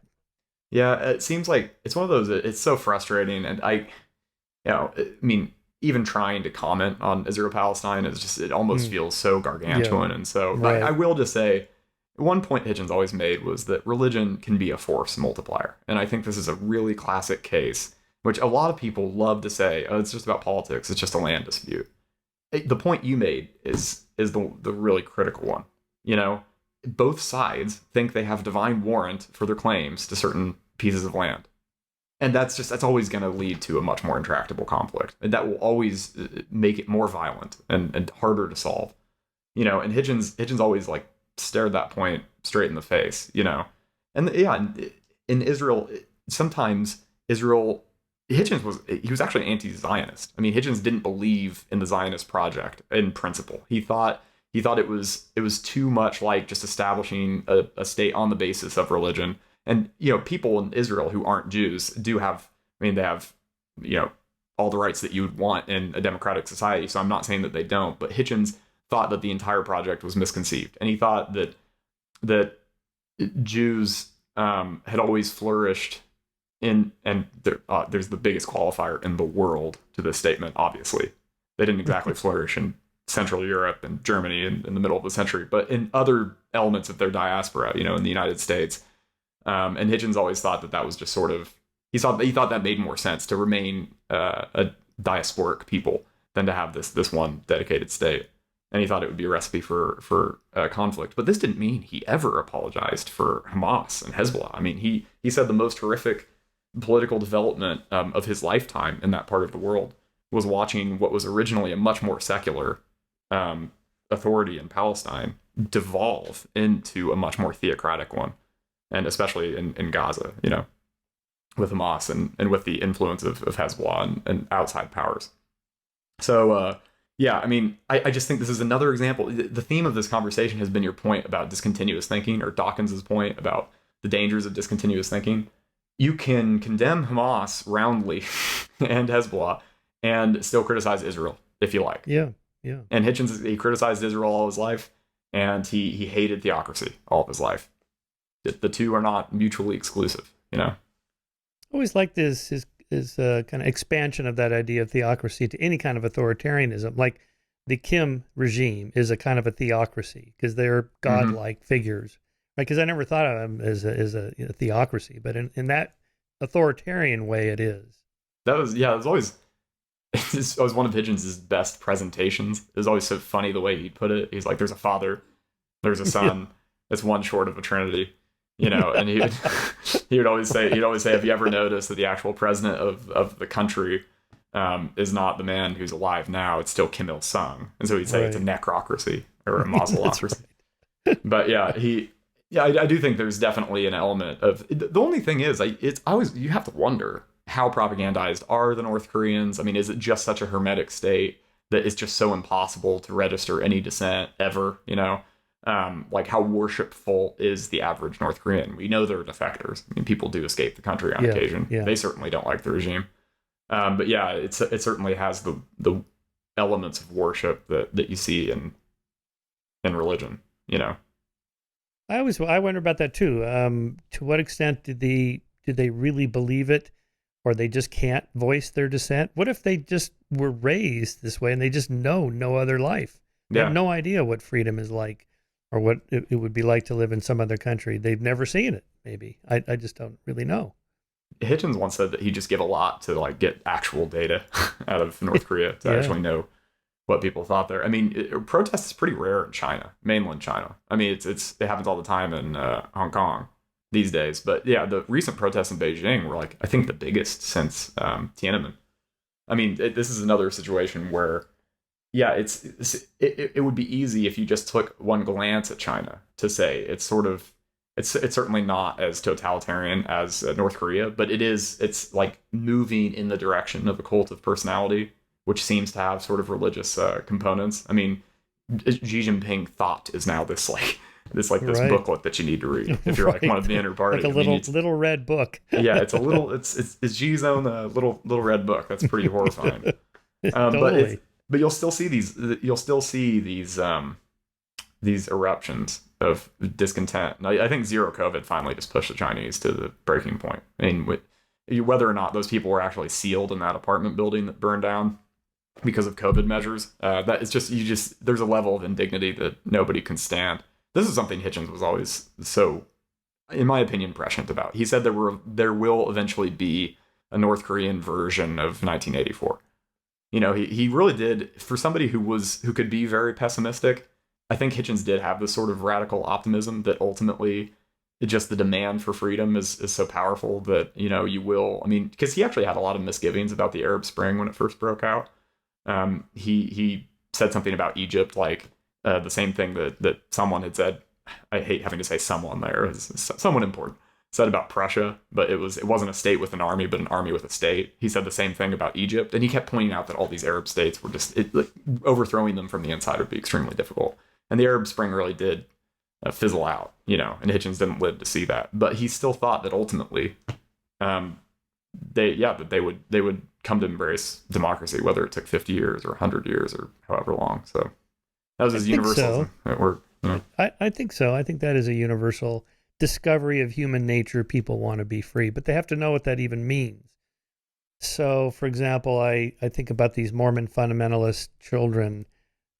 Yeah, it seems like it's one of those, it's so frustrating. And even trying to comment on Israel-Palestine is just, it almost feels so gargantuan. Yeah. And so right. I will just say, one point Hitchens always made was that religion can be a force multiplier. And I think this is a really classic case, which a lot of people love to say, oh, it's just about politics. It's just a land dispute. The point you made is the really critical one. Both sides think they have divine warrant for their claims to certain pieces of land. And that's always going to lead to a much more intractable conflict. And that will always make it more violent and harder to solve. And Hitchens always like stared that point straight in the face, And in Israel, sometimes Hitchens was actually anti-Zionist. I mean, Hitchens didn't believe in the Zionist project in principle. He thought it was too much like just establishing a state on the basis of religion. And, people in Israel who aren't Jews they have, all the rights that you would want in a democratic society. So I'm not saying that they don't, but Hitchens thought that the entire project was misconceived. And he thought that Jews had always flourished there's the biggest qualifier in the world to this statement, obviously. They didn't exactly flourish in Central Europe and Germany in the middle of the century, but in other elements of their diaspora, in the United States. And Hitchens always thought that was just sort of, he thought that made more sense to remain a diasporic people than to have this one dedicated state. And he thought it would be a recipe for conflict. But this didn't mean he ever apologized for Hamas and Hezbollah. I mean, he said the most horrific political development of his lifetime in that part of the world was watching what was originally a much more secular authority in Palestine devolve into a much more theocratic one, and especially in Gaza, with Hamas and with the influence of Hezbollah and outside powers. So Yeah, I mean, I just think this is another example. The theme of this conversation has been your point about discontinuous thinking, or Dawkins's point about the dangers of discontinuous thinking. You can condemn Hamas roundly and Hezbollah and still criticize Israel if you like. Yeah, yeah. And Hitchens, he criticized Israel all his life, and he hated theocracy all of his life. The two are not mutually exclusive, you know? I always liked his kind of expansion of that idea of theocracy to any kind of authoritarianism. Like the Kim regime is a kind of a theocracy because they're godlike figures. Right? Because I never thought of them as a theocracy, but in that authoritarian way, it is. That was, yeah, it was always, it was one of Hitchens' best presentations. It was always so funny the way he put it. He's like, there's a father, there's a son, it's one short of a trinity. You know, and he would always say, have you ever noticed that the actual president of the country is not the man who's alive now? It's still Kim Il Sung, and so he'd say it's a necrocracy or a mausolocracy. Right. But yeah, I do think there's definitely an element of the only thing is, you have to wonder how propagandized are the North Koreans. I mean, is it just such a hermetic state that it's just so impossible to register any dissent ever? You know. Like how worshipful is the average North Korean? We know they're defectors. I mean, people do escape the country on occasion. Yeah. They certainly don't like the regime. But yeah, it certainly has the elements of worship that you see in religion. You know, I wonder about that too. To what extent did they really believe it, or they just can't voice their dissent? What if they just were raised this way and they just know no other life? They have no idea what freedom is like. Or what it would be like to live in some other country. They've never seen it, maybe. I just don't really know. Hitchens once said that he just give a lot to like get actual data out of North Korea to actually know what people thought there. I mean, protest is pretty rare in China, mainland China. I mean, it happens all the time in Hong Kong these days. But yeah, the recent protests in Beijing were like, I think the biggest since Tiananmen. I mean, this is another situation where yeah, it would be easy if you just took one glance at China to say it's certainly not as totalitarian as North Korea, but it's like moving in the direction of a cult of personality, which seems to have sort of religious components. I mean, Xi Jinping thought is now this booklet that you need to read if you're like one of the inner party. Like a little red book. Yeah, it's a little it's Xi's own little red book. That's pretty horrifying. Totally. But you'll still see these eruptions of discontent. And I think zero COVID finally just pushed the Chinese to the breaking point. I mean, whether or not those people were actually sealed in that apartment building that burned down because of COVID measures, that is just there's a level of indignity that nobody can stand. This is something Hitchens was always so, in my opinion, prescient about. He said there will eventually be a North Korean version of 1984. You know, he really did, for somebody who could be very pessimistic. I think Hitchens did have this sort of radical optimism that ultimately just the demand for freedom is so powerful that, you know, you will, I mean, because he actually had a lot of misgivings about the Arab Spring when it first broke out. He said something about Egypt, like the same thing that someone had said. I hate having to say someone there, someone important said about Prussia, but it wasn't a state with an army, but an army with a state. He said the same thing about Egypt, and he kept pointing out that all these Arab states were just overthrowing them from the inside would be extremely difficult. And the Arab Spring really did fizzle out, you know, and Hitchens didn't live to see that. But he still thought that ultimately, they would come to embrace democracy, whether it took 50 years or 100 years or however long. So that was his universalism at work. You know? I think so. I think that is a universal discovery of human nature. People want to be free, but they have to know what that even means. So, for example, I think about these Mormon fundamentalist children,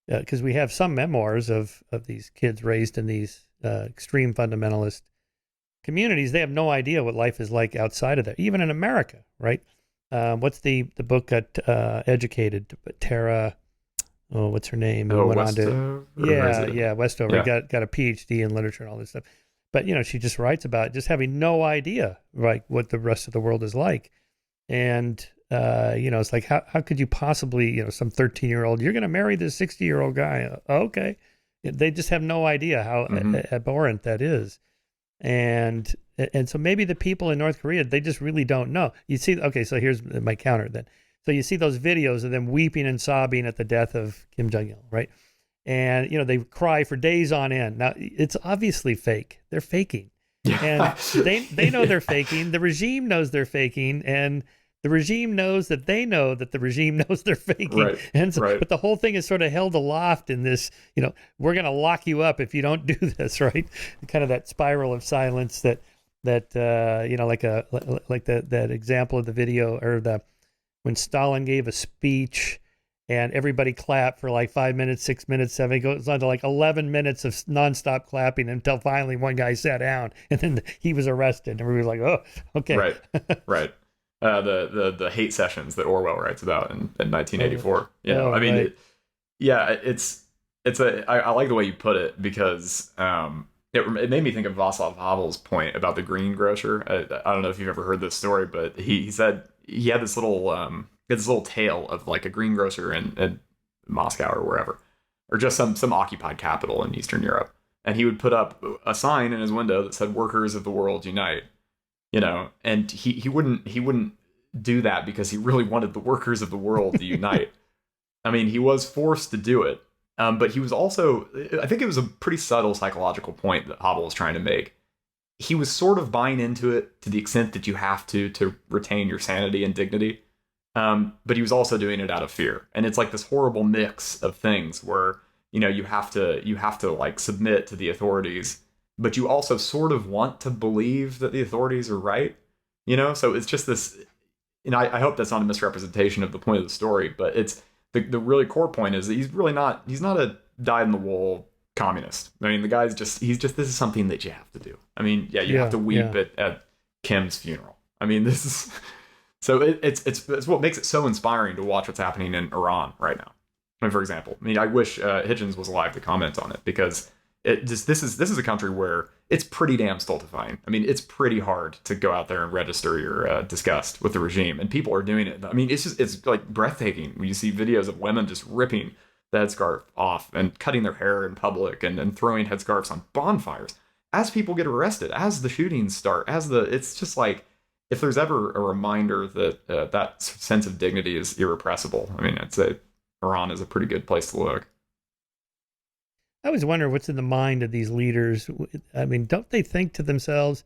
because we have some memoirs of these kids raised in these extreme fundamentalist communities. They have no idea what life is like outside of that, even in America, right? What's the book got educated? Tara, what's her name? Westover? Westover. Yeah. Got a PhD in literature and all this stuff. But, you know, she just writes about just having no idea, like, what the rest of the world is like. And, you know, it's like, how could you possibly, you know, some 13-year-old, you're going to marry this 60-year-old guy. Okay. They just have no idea how abhorrent that is. And so maybe the people in North Korea, they just really don't know. You see, okay, so here's my counter then. So you see those videos of them weeping and sobbing at the death of Kim Jong-il, right? And, they cry for days on end. Now, it's obviously fake. They're faking. And they know they're faking. The regime knows they're faking. And the regime knows that they know that the regime knows they're faking. Right. And so, Right. but the whole thing is sort of held aloft in this, we're going to lock you up if you don't do this, right? Kind of that spiral of silence that that example of the video, or when Stalin gave a speech and everybody clapped for like 5 minutes, 6 minutes, 7. It goes on to like 11 minutes of nonstop clapping until finally one guy sat down, and then he was arrested. And everybody was like, "Oh, okay." Right. Right. The hate sessions that Orwell writes about in 1984. I mean, right. I like the way you put it, because it made me think of Václav Havel's point about the greengrocer. I don't know if you've ever heard this story, but he said he had this little tale of like a greengrocer in Moscow or wherever, or just some occupied capital in Eastern Europe, and he would put up a sign in his window that said "Workers of the world unite." And he wouldn't do that because he really wanted the workers of the world to unite. I mean, he was forced to do it, but he was also, I think it was a pretty subtle psychological point that Havel was trying to make. He was sort of buying into it to the extent that you have to retain your sanity and dignity, but he was also doing it out of fear. And it's like this horrible mix of things where you have to like submit to the authorities, but you also sort of want to believe that the authorities are right, So it's just this, and I hope that's not a misrepresentation of the point of the story, but it's the really core point is that he's not a dyed-in-the-wool communist. I mean, the guy's this is something that you have to do. I mean, you have to weep at Kim's funeral. I mean, this is, so it's what makes it so inspiring to watch what's happening in Iran right now. I mean, for example, I wish Hitchens was alive to comment on it, because this is a country where it's pretty damn stultifying. I mean, it's pretty hard to go out there and register your disgust with the regime, and people are doing it. I mean, it's like breathtaking when you see videos of women just ripping the headscarf off and cutting their hair in public and throwing headscarves on bonfires as people get arrested, as the shootings start, it's just like, if there's ever a reminder that that sense of dignity is irrepressible, I mean, I'd say Iran is a pretty good place to look. I always wonder what's in the mind of these leaders. I mean, don't they think to themselves,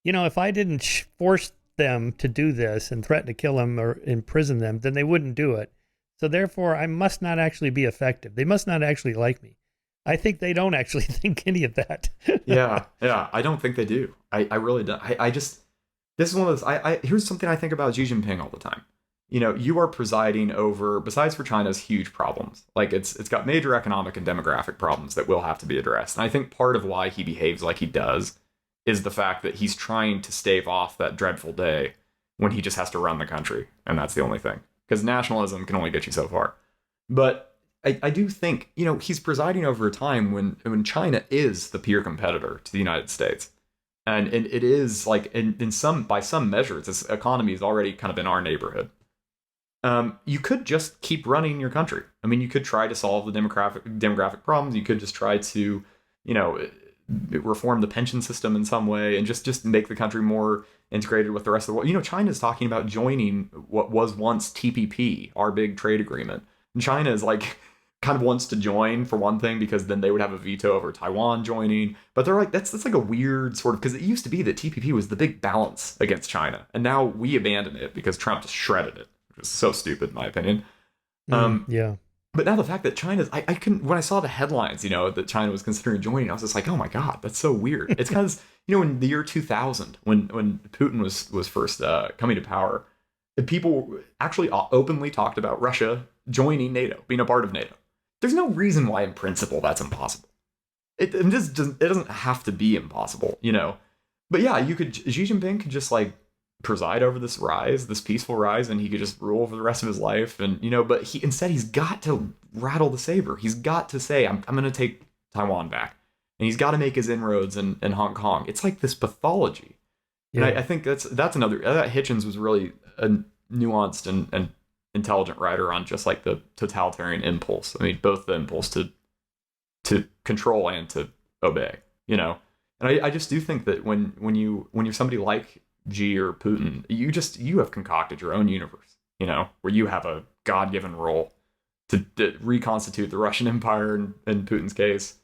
if I didn't force them to do this and threaten to kill them or imprison them, then they wouldn't do it. So therefore, I must not actually be effective. They must not actually like me. I think they don't actually think any of that. Yeah. I don't think they do. I really don't. This is one of those. Here's something I think about Xi Jinping all the time. You are presiding over, besides for China's huge problems, like it's got major economic and demographic problems that will have to be addressed. And I think part of why he behaves like he does is the fact that he's trying to stave off that dreadful day when he just has to run the country. And that's the only thing. Because nationalism can only get you so far. But I do think, he's presiding over a time when China is the peer competitor to the United States. And it is like, by some measures, this economy is already kind of in our neighborhood. You could just keep running your country. I mean, you could try to solve the demographic problems. You could just try to, reform the pension system in some way and just make the country more integrated with the rest of the world. China's talking about joining what was once TPP, our big trade agreement. And China is like, kind of wants to join for one thing, because then they would have a veto over Taiwan joining. But they're like, that's like a weird sort of, because it used to be that TPP was the big balance against China. And now we abandon it because Trump just shredded it. Which is so stupid, in my opinion. Yeah. But now the fact that China's, I couldn't, when I saw the headlines, that China was considering joining, I was just like, oh my God, that's so weird. It's because, in the year 2000, when Putin was first coming to power, people actually openly talked about Russia joining NATO, being a part of NATO. There's no reason why, in principle, that's impossible. It doesn't have to be impossible, But yeah, Xi Jinping could just like preside over this peaceful rise, and he could just rule for the rest of his life. And but he's got to rattle the saber. He's got to say, I'm going to take Taiwan back, and he's got to make his inroads in Hong Kong. It's like this pathology. Yeah. And I think that's another, that Hitchens was really a nuanced and intelligent writer on just like the totalitarian impulse. I mean, both the impulse to control and to obey, And I just do think that when you're somebody like Xi or Putin, you have concocted your own universe. where you have a God-given role to reconstitute the Russian Empire in Putin's case,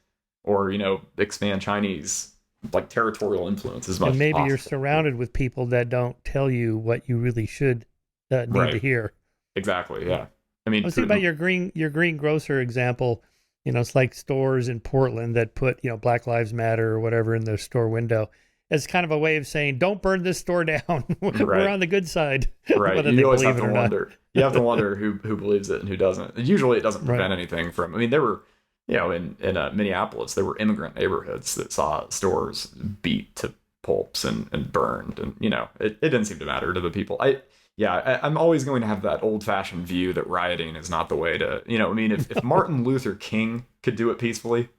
or, expand Chinese like territorial influence as much And as maybe you're possible. surrounded with people that don't tell you what you really should need to Right. hear. Exactly. Yeah. I mean, Let's see about Putin. your greengrocer example. It's like stores in Portland that put, Black Lives Matter or whatever in their store window. It's kind of a way of saying, don't burn this store down. We're Right. on the good side, Right. whether they You always believe have it to or not. wonder. You have to wonder who believes it and who doesn't. And usually, it doesn't Right. prevent anything from. I mean, there were, in Minneapolis, there were immigrant neighborhoods that saw stores beat to pulps and burned, and it didn't seem to matter to the people. I'm always going to have that old-fashioned view that rioting is not the way to. I mean, if Martin Luther King could do it peacefully,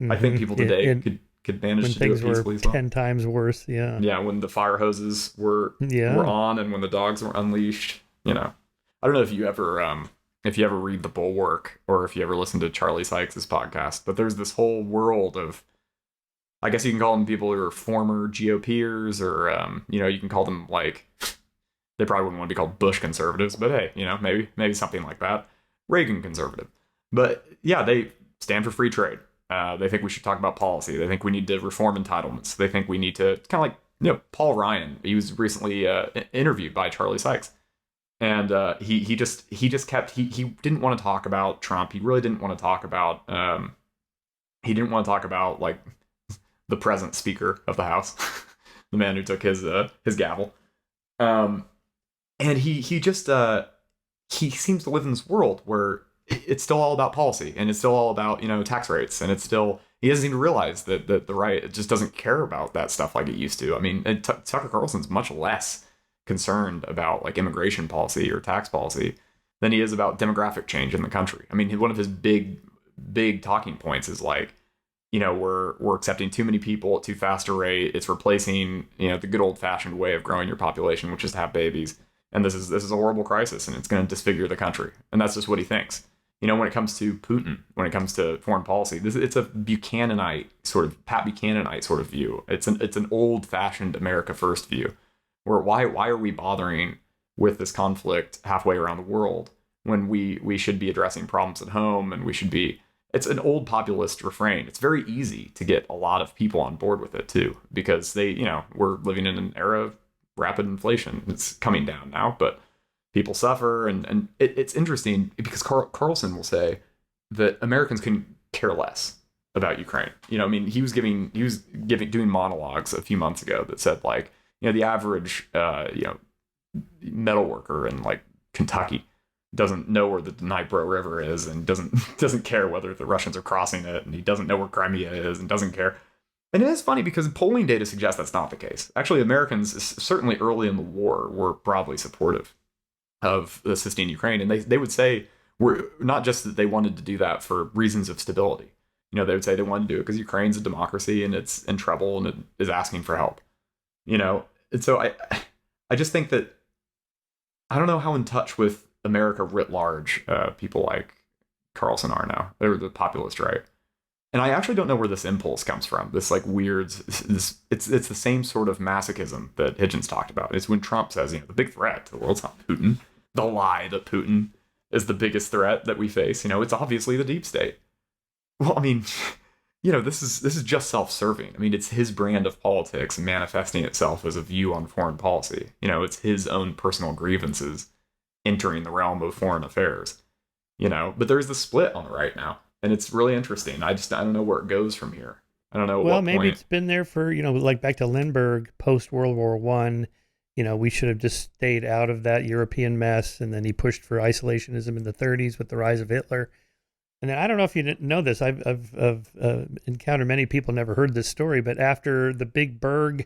I think people today could manage when to do it things were peacefully as well. 10 times worse. Yeah. Yeah, when the fire hoses were Yeah. on and when the dogs were unleashed. I don't know if you ever read The Bulwark or if you ever listen to Charlie Sykes' podcast, but there's this whole world of, I guess you can call them people who are former GOPers, or you can call them like, they probably wouldn't want to be called Bush conservatives, but hey, maybe something like that, Reagan conservative. But yeah, they stand for free trade. They think we should talk about policy. They think we need to reform entitlements. They think we need to kind of like, Paul Ryan. He was recently interviewed by Charlie Sykes, and he didn't want to talk about Trump. He really didn't want to talk about like the present Speaker of the House, the man who took his gavel. And he seems to live in this world where it's still all about policy, and it's still all about tax rates, and he doesn't even realize that the right just doesn't care about that stuff like it used to. I mean, Tucker Carlson's much less concerned about like immigration policy or tax policy than he is about demographic change in the country. I mean, one of his big talking points is like, we're accepting too many people at too fast a rate. It's replacing the good old fashioned way of growing your population, which is to have babies. And this is a horrible crisis, and it's going to disfigure the country. And that's just what he thinks. When it comes to Putin, when it comes to foreign policy, it's a Buchananite sort of Pat Buchananite sort of view. It's an old-fashioned America First view, where why are we bothering with this conflict halfway around the world when we should be addressing problems at home, and we should be. It's an old populist refrain. It's very easy to get a lot of people on board with it too, because we're living in an era of rapid inflation. It's coming down now, but people suffer, and it's interesting because Carlson will say that Americans can care less about Ukraine. I mean, he was doing monologues a few months ago that said like, the average metal worker in like Kentucky doesn't know where the Dnipro River is, and doesn't care whether the Russians are crossing it, and he doesn't know where Crimea is, and doesn't care. And it is funny because polling data suggests that's not the case. Actually, Americans, certainly early in the war, were broadly supportive of assisting Ukraine. And they would say, we're not just that they wanted to do that for reasons of stability. They would say they wanted to do it because Ukraine's a democracy and it's in trouble and it is asking for help. And so I just think that I don't know how in touch with America writ large people like Carlson are now. They're the populist right. And I actually don't know where this impulse comes from. This like weird, it's the same sort of masochism that Hitchens talked about. It's when Trump says, the big threat to the world's not Putin. The lie that Putin is the biggest threat that we face. It's obviously the deep state. Well, I mean, this is just self-serving. I mean, it's his brand of politics manifesting itself as a view on foreign policy. It's his own personal grievances entering the realm of foreign affairs. But there's the split on the right now. And it's really interesting. I don't know where it goes from here. I don't know. Well, maybe it's been there for, like back to Lindbergh post World War I. We should have just stayed out of that European mess. And then he pushed for isolationism in the 30s with the rise of Hitler. And then I don't know if you didn't know this. I've encountered many people never heard this story, but after the big Berg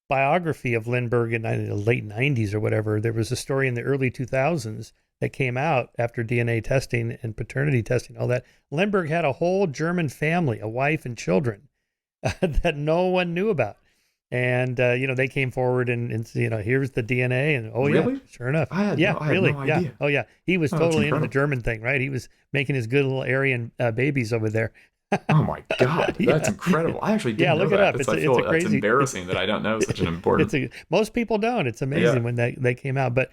biography of Lindbergh in the late 90s or whatever, there was a story in the early 2000s that came out after DNA testing and paternity testing, all that. Lindbergh had a whole German family, a wife and children that no one knew about. And, they came forward and here's the DNA. And, really? Yeah, sure enough. I had no idea. Yeah. Oh, yeah. He was totally into the German thing, right? He was making his good little Aryan babies over there. Oh, my God. That's incredible. I actually didn't know look that. it up. I feel that's embarrassing that I don't know such an important. Most people don't. It's amazing when they came out. But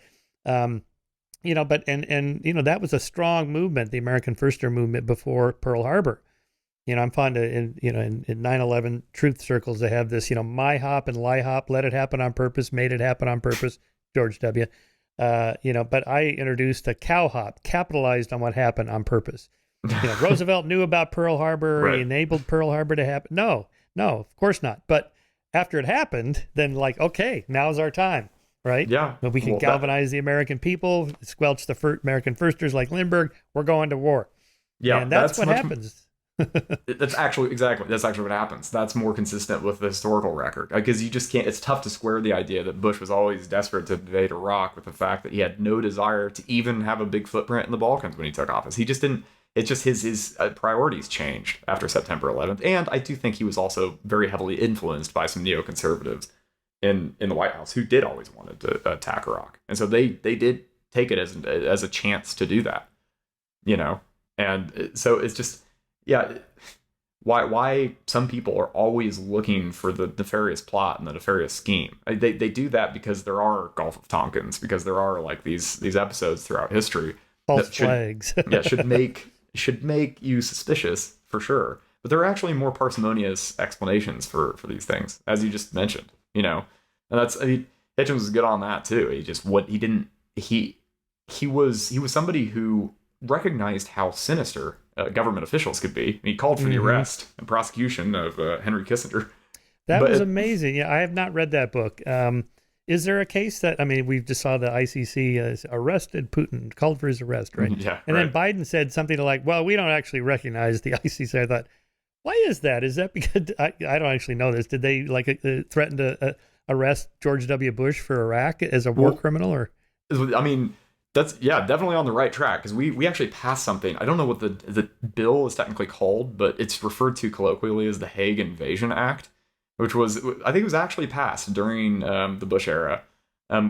but that was a strong movement, the American Firster movement before Pearl Harbor. I'm fond of, in 9/11 truth circles, they have this, my hop and lie hop, let it happen on purpose, made it happen on purpose, George W. But I introduced a cow hop, capitalized on what happened on purpose. Roosevelt knew about Pearl Harbor, Right. He enabled Pearl Harbor to happen. No, of course not. But after it happened, then okay, now's our time, right? Yeah. But we can galvanize the American people, squelch the American firsters like Lindbergh. We're going to war. Yeah, and that's what happens. That's actually what happens. That's more consistent with the historical record, because you just can't. It's tough to square the idea that Bush was always desperate to invade Iraq with the fact that he had no desire to even have a big footprint in the Balkans when he took office. He just didn't. It's just his priorities changed after September 11th, and I do think he was also very heavily influenced by some neoconservatives in the White House who did always wanted to attack Iraq, and so they did take it as a chance to do that, and so it's just. Yeah, why some people are always looking for the nefarious plot and the nefarious scheme. They do that because there are Gulf of Tonkins, because there are these episodes throughout history false flags. should make you suspicious for sure. But there are actually more parsimonious explanations for these things, as you just mentioned. And that's Hitchens was good on that too. He was somebody who recognized how sinister government officials could be. He called for the arrest and prosecution of Henry Kissinger. That was amazing. Yeah, I have not read that book. Is there a case that, we just saw the ICC arrested Putin, called for his arrest, right? Yeah. And then Biden said something like, well, we don't actually recognize the ICC. I thought, why is that? Is that because, I don't actually know this. Did they threaten to arrest George W. Bush for Iraq as a war criminal? Or That's definitely on the right track, because we actually passed something. I don't know what the bill is technically called, but it's referred to colloquially as the Hague Invasion Act, which was, I think it was actually passed during the Bush era,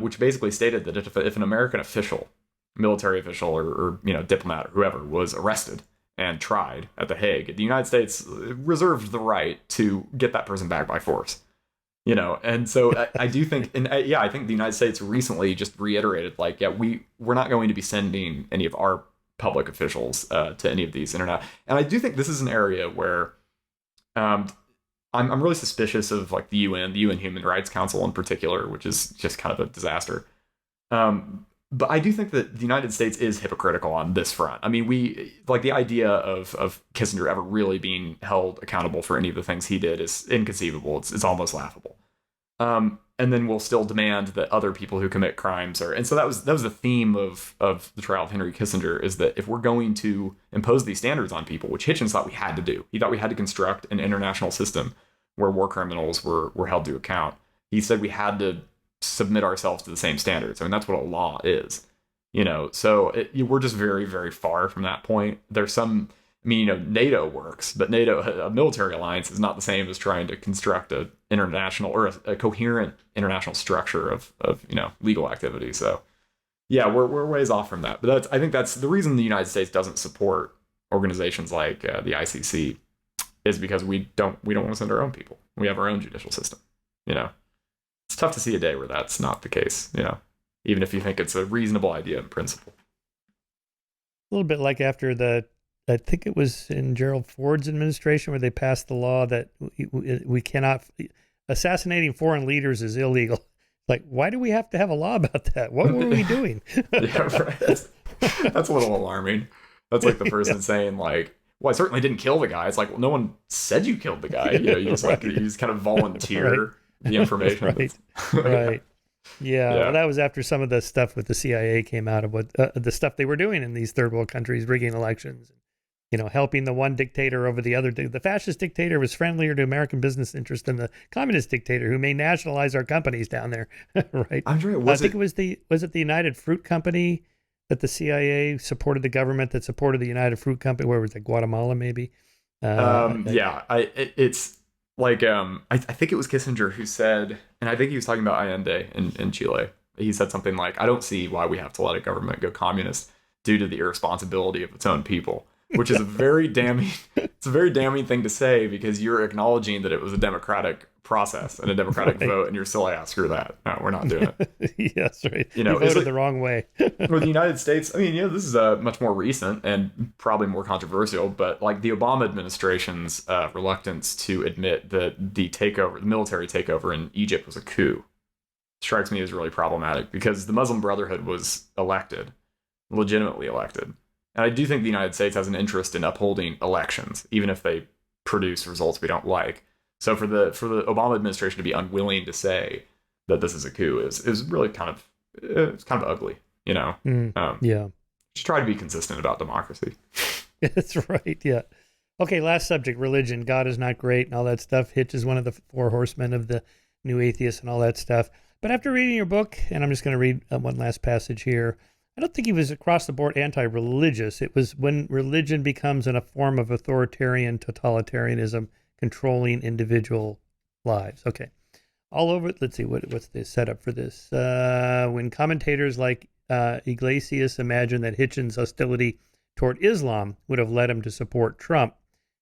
which basically stated that if an American official, military official or diplomat or whoever was arrested and tried at the Hague, the United States reserved the right to get that person back by force. And so I do think, I think the United States recently just reiterated, we're not going to be sending any of our public officials to any of these internet. And I do think this is an area where I'm really suspicious of the UN Human Rights Council in particular, which is just kind of a disaster. But I do think that the United States is hypocritical on this front. We the idea of Kissinger ever really being held accountable for any of the things he did is inconceivable. It's almost laughable. And then we'll still demand that other people who commit crimes are. And so that was the theme of the trial of Henry Kissinger, is that if we're going to impose these standards on people, which Hitchens thought we had to do, he thought we had to construct an international system where war criminals were held to account. He said we had to submit ourselves to the same standards. That's what a law is, so we're just very, very far from that point. There's some, NATO works, but a military alliance is not the same as trying to construct a international or a coherent international structure of legal activity. So we're ways off from that. But I think that's the reason the United States doesn't support organizations like the ICC, is because we don't want to send our own people. We have our own judicial system. It's tough to see a day where that's not the case, even if you think it's a reasonable idea in principle. A little bit like after I think it was in Gerald Ford's administration where they passed the law that we cannot, assassinating foreign leaders is illegal. Why do we have to have a law about that? What were we doing? Yeah, right. That's a little alarming. That's like the person saying well, I certainly didn't kill the guy. It's well, no one said you killed the guy. You just you just kind of volunteer the information. Right. Right. Yeah. Well, that was after some of the stuff with the CIA came out of what the stuff they were doing in these third world countries, rigging elections, helping the one dictator over the other. The fascist dictator was friendlier to American business interests than the communist dictator, who may nationalize our companies down there. Right. I'm sure I think it was the United Fruit Company that the CIA supported the government that supported the United Fruit Company. Where was it? Guatemala, maybe. It's I think it was Kissinger who said, and I think he was talking about Allende in Chile. He said something like, I don't see why we have to let a government go communist due to the irresponsibility of its own people. which is a very damning. It's a very damning thing to say because you're acknowledging that it was a democratic process and a democratic vote, and you're still like, screw that. No, we're not doing it. Yes, right. You know, voted the wrong way. With the United States, I mean, this is much more recent and probably more controversial, but like the Obama administration's reluctance to admit that the military takeover in Egypt was a coup, strikes me as really problematic because the Muslim Brotherhood was legitimately elected. And I do think the United States has an interest in upholding elections, even if they produce results we don't like. So for the Obama administration to be unwilling to say that this is a coup is really it's kind of ugly, you know? Yeah. Just try to be consistent about democracy. That's right. Yeah. Okay. Last subject, religion. God is not great and all that stuff. Hitch is one of the four horsemen of the new atheists and all that stuff. But after reading your book, and I'm just going to read one last passage here, I don't think he was across the board anti-religious. It was when religion becomes in a form of authoritarian totalitarianism controlling individual lives. Okay. All over, let's see, what's the setup for this? When commentators like Iglesias imagine that Hitchens' hostility toward Islam would have led him to support Trump,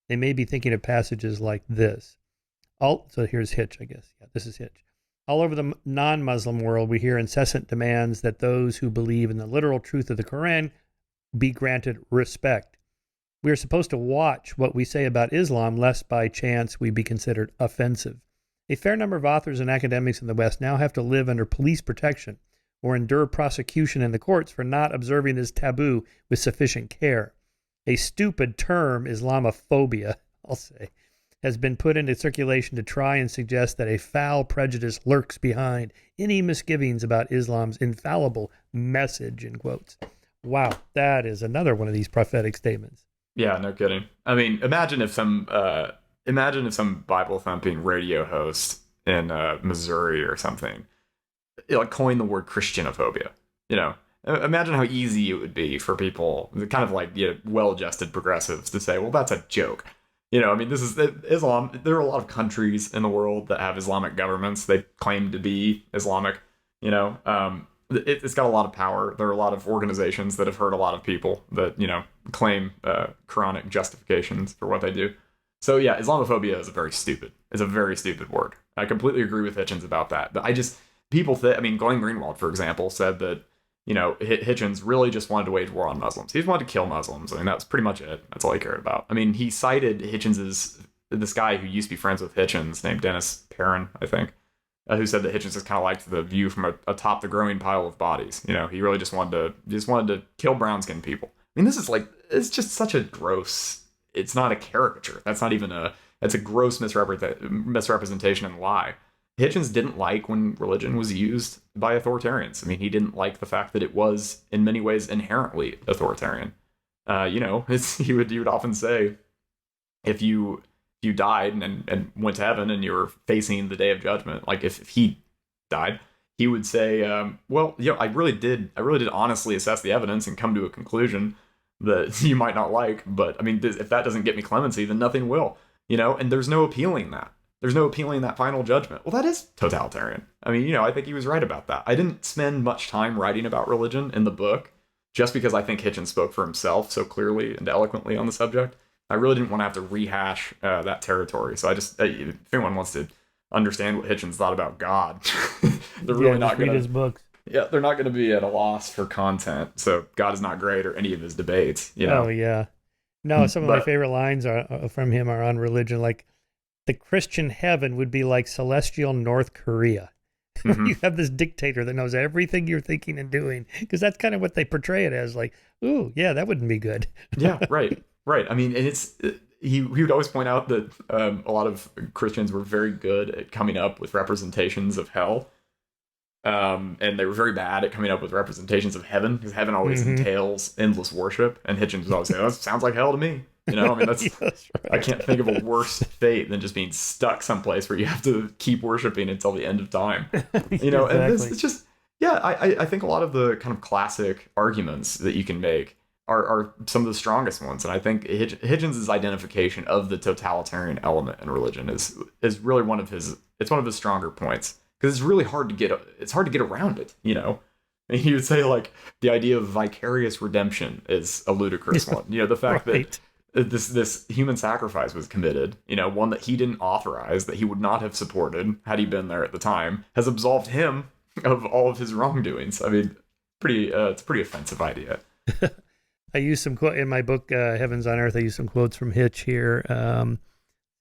they may be thinking of passages like this. So here's Hitch, I guess. Yeah, this is Hitch. All over the non-Muslim world, we hear incessant demands that those who believe in the literal truth of the Quran be granted respect. We are supposed to watch what we say about Islam, lest by chance we be considered offensive. A fair number of authors and academics in the West now have to live under police protection or endure prosecution in the courts for not observing this taboo with sufficient care. A stupid term, Islamophobia, I'll say, has been put into circulation to try and suggest that a foul prejudice lurks behind any misgivings about Islam's infallible message, in quotes. Wow, that is another one of these prophetic statements. Yeah, no kidding. I mean, imagine if some Bible thumping radio host in Missouri or something like coined the word Christianophobia. You know, imagine how easy it would be for people, kind of like well-adjusted progressives, to say, "Well, that's a joke." You know, I mean, this is Islam. There are a lot of countries in the world that have Islamic governments. They claim to be Islamic. You know, it's got a lot of power. There are a lot of organizations that have hurt a lot of people that, claim Quranic justifications for what they do. So yeah, Islamophobia is a very stupid word. I completely agree with Hitchens about that. But Glenn Greenwald, for example, said that, Hitchens really just wanted to wage war on Muslims. He just wanted to kill Muslims. I mean, that's pretty much it. That's all he cared about. I mean, he cited this guy who used to be friends with Hitchens named Dennis Perrin, I think, who said that Hitchens just kind of liked the view from atop the growing pile of bodies. He really just wanted to kill brown-skinned people. I mean, it's just such a gross. It's not a caricature. That's not even it's a gross misrepresentation and lie. Hitchens didn't like when religion was used by authoritarians. I mean, he didn't like the fact that it was in many ways inherently authoritarian. He would often say, if you died and went to heaven and you were facing the day of judgment, like if he died, he would say, I really did honestly assess the evidence and come to a conclusion that you might not like, but I mean, if that doesn't get me clemency, then nothing will, and there's no appealing that. There's no appealing that final judgment. Well, that is totalitarian. I mean, I think he was right about that. I didn't spend much time writing about religion in the book just because I think Hitchens spoke for himself so clearly and eloquently on the subject. I really didn't want to have to rehash that territory. So if anyone wants to understand what Hitchens thought about God, they're really not going to read his books. Yeah, they're not going to be at a loss for content. So God is not great, or any of his debates. Oh yeah, no. Some of my favorite lines from him are on religion, like the Christian heaven would be like celestial North Korea. Mm-hmm. You have this dictator that knows everything you're thinking and doing, because that's kind of what they portray it as. Like, ooh, yeah, that wouldn't be good. Yeah, right. I mean, and he would always point out that a lot of Christians were very good at coming up with representations of hell, and they were very bad at coming up with representations of heaven, because heaven always entails endless worship. And Hitchens was always saying, "That sounds like hell to me." I mean, that's right. I can't think of a worse fate than just being stuck someplace where you have to keep worshiping until the end of time. Exactly. And it's just, I think a lot of the kind of classic arguments that you can make are some of the strongest ones. And I think Hitchens' identification of the totalitarian element in religion is really one of his stronger points, because it's really hard to get around it. And he would say, like, the idea of vicarious redemption is a ludicrous one. The fact that this human sacrifice was committed, one that he didn't authorize, that he would not have supported had he been there at the time, has absolved him of all of his wrongdoings. I mean, it's a pretty offensive idea. I use some quote in my book, Heavens on Earth. I use some quotes from Hitch here.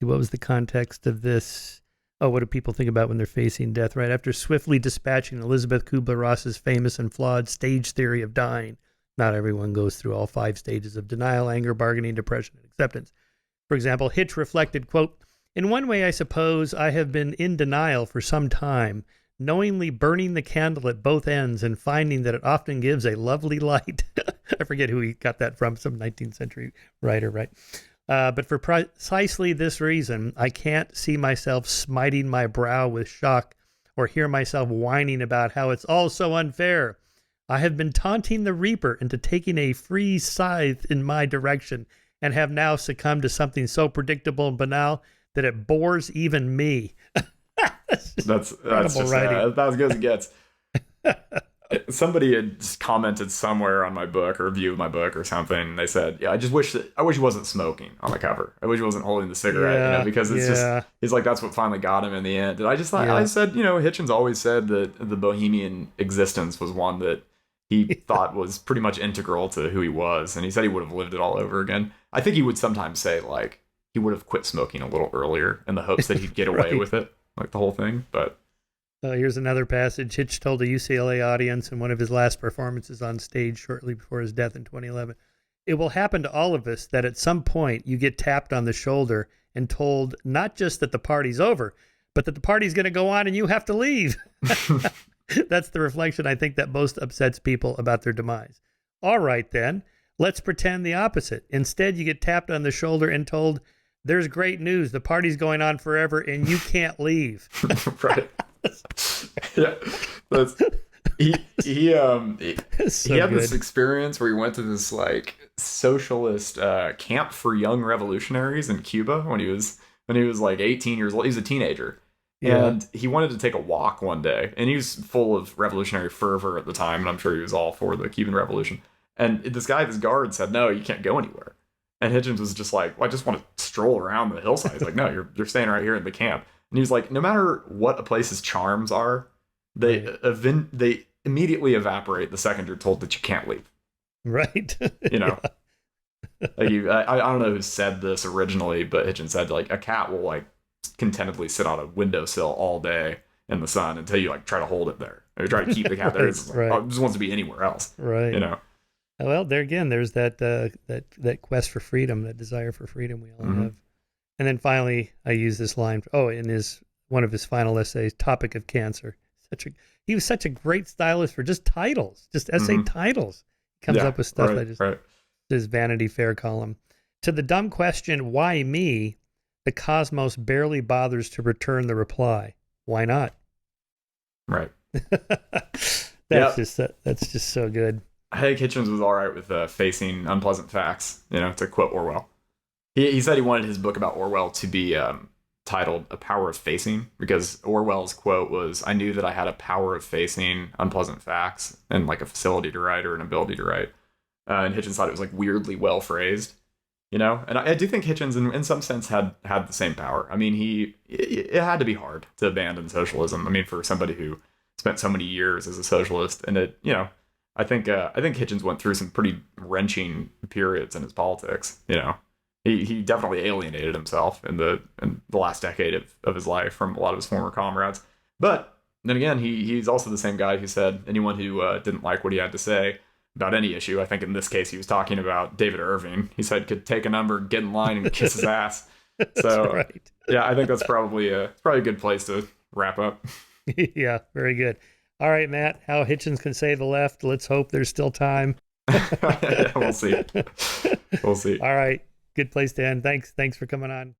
What was the context of this? Oh, what do people think about when they're facing death? Right after swiftly dispatching Elizabeth Kubler-Ross's famous and flawed stage theory of dying, not everyone goes through all 5 stages of denial, anger, bargaining, depression, and acceptance. For example, Hitch reflected, quote, "In one way, I suppose I have been in denial for some time, knowingly burning the candle at both ends and finding that it often gives a lovely light." I forget who he got that from, some 19th century writer, right? But for precisely this reason, I can't see myself smiting my brow with shock or hear myself whining about how it's all so unfair. I have been taunting the reaper into taking a free scythe in my direction and have now succumbed to something so predictable and banal that it bores even me. That's just about as good as it gets. Somebody had just commented somewhere on my book or review of my book or something. And they said, "Yeah, I wish he wasn't smoking on the cover. I wish he wasn't holding the cigarette, because it's just he's like that's what finally got him in the end." And I just thought I said, Hitchens always said that the bohemian existence was one that he thought was pretty much integral to who he was, and he said he would have lived it all over again. I think he would sometimes say like he would have quit smoking a little earlier in the hopes that he'd get away with it, like the whole thing, but. Here's another passage. Hitch told a UCLA audience in one of his last performances on stage shortly before his death in 2011, "It will happen to all of us that at some point you get tapped on the shoulder and told not just that the party's over, but that the party's going to go on and you have to leave." That's the reflection I think that most upsets people about their demise. All right, then, let's pretend the opposite. Instead, you get tapped on the shoulder and told, "There's great news. The party's going on forever and you can't leave." Right. Yeah, he had this experience where he went to this like socialist camp for young revolutionaries in Cuba when he was like 18 years old. He was a teenager, and he wanted to take a walk one day, and he was full of revolutionary fervor at the time, and I'm sure he was all for the Cuban Revolution. And this guard said, "No, you can't go anywhere." And Hitchens was just like, "Well, I just want to stroll around the hillside." He's like, "No, you're staying right here in the camp." And he was like, no matter what a place's charms are, they immediately evaporate the second you're told that you can't leave. Right. Like I don't know who said this originally, but Hitchens said like a cat will like contentedly sit on a windowsill all day in the sun until you like try to hold it there or try to keep the cat there. It's like, it just wants to be anywhere else. Right. Well, there again, there's that quest for freedom, that desire for freedom we all have. And then finally, I use this line. In one of his final essays, "Topic of Cancer." He was such a great stylist for just titles, just essay titles. He comes up with stuff his Vanity Fair column. To the dumb question, "Why me?" the cosmos barely bothers to return the reply, "Why not?" Right. That's just so good. I think Hitchens was all right with facing unpleasant facts. To quote Orwell. He said he wanted his book about Orwell to be titled "A Power of Facing," because Orwell's quote was, "I knew that I had a power of facing unpleasant facts and like a facility to write or an ability to write." And Hitchens thought it was like weirdly well phrased, And I do think Hitchens in some sense had the same power. I mean, it had to be hard to abandon socialism. I mean, for somebody who spent so many years as a socialist, and I think Hitchens went through some pretty wrenching periods in his politics, He definitely alienated himself in the last decade of his life from a lot of his former comrades. But then again, he's also the same guy who said anyone who didn't like what he had to say about any issue, I think in this case he was talking about David Irving, he said could take a number, get in line, and kiss his ass. So right. Yeah, I think that's probably a good place to wrap up. Yeah, very good. All right, Matt, how Hitchens can save the left. Let's hope there's still time. Yeah, we'll see. We'll see. All right. Good place to end. Thanks for coming on.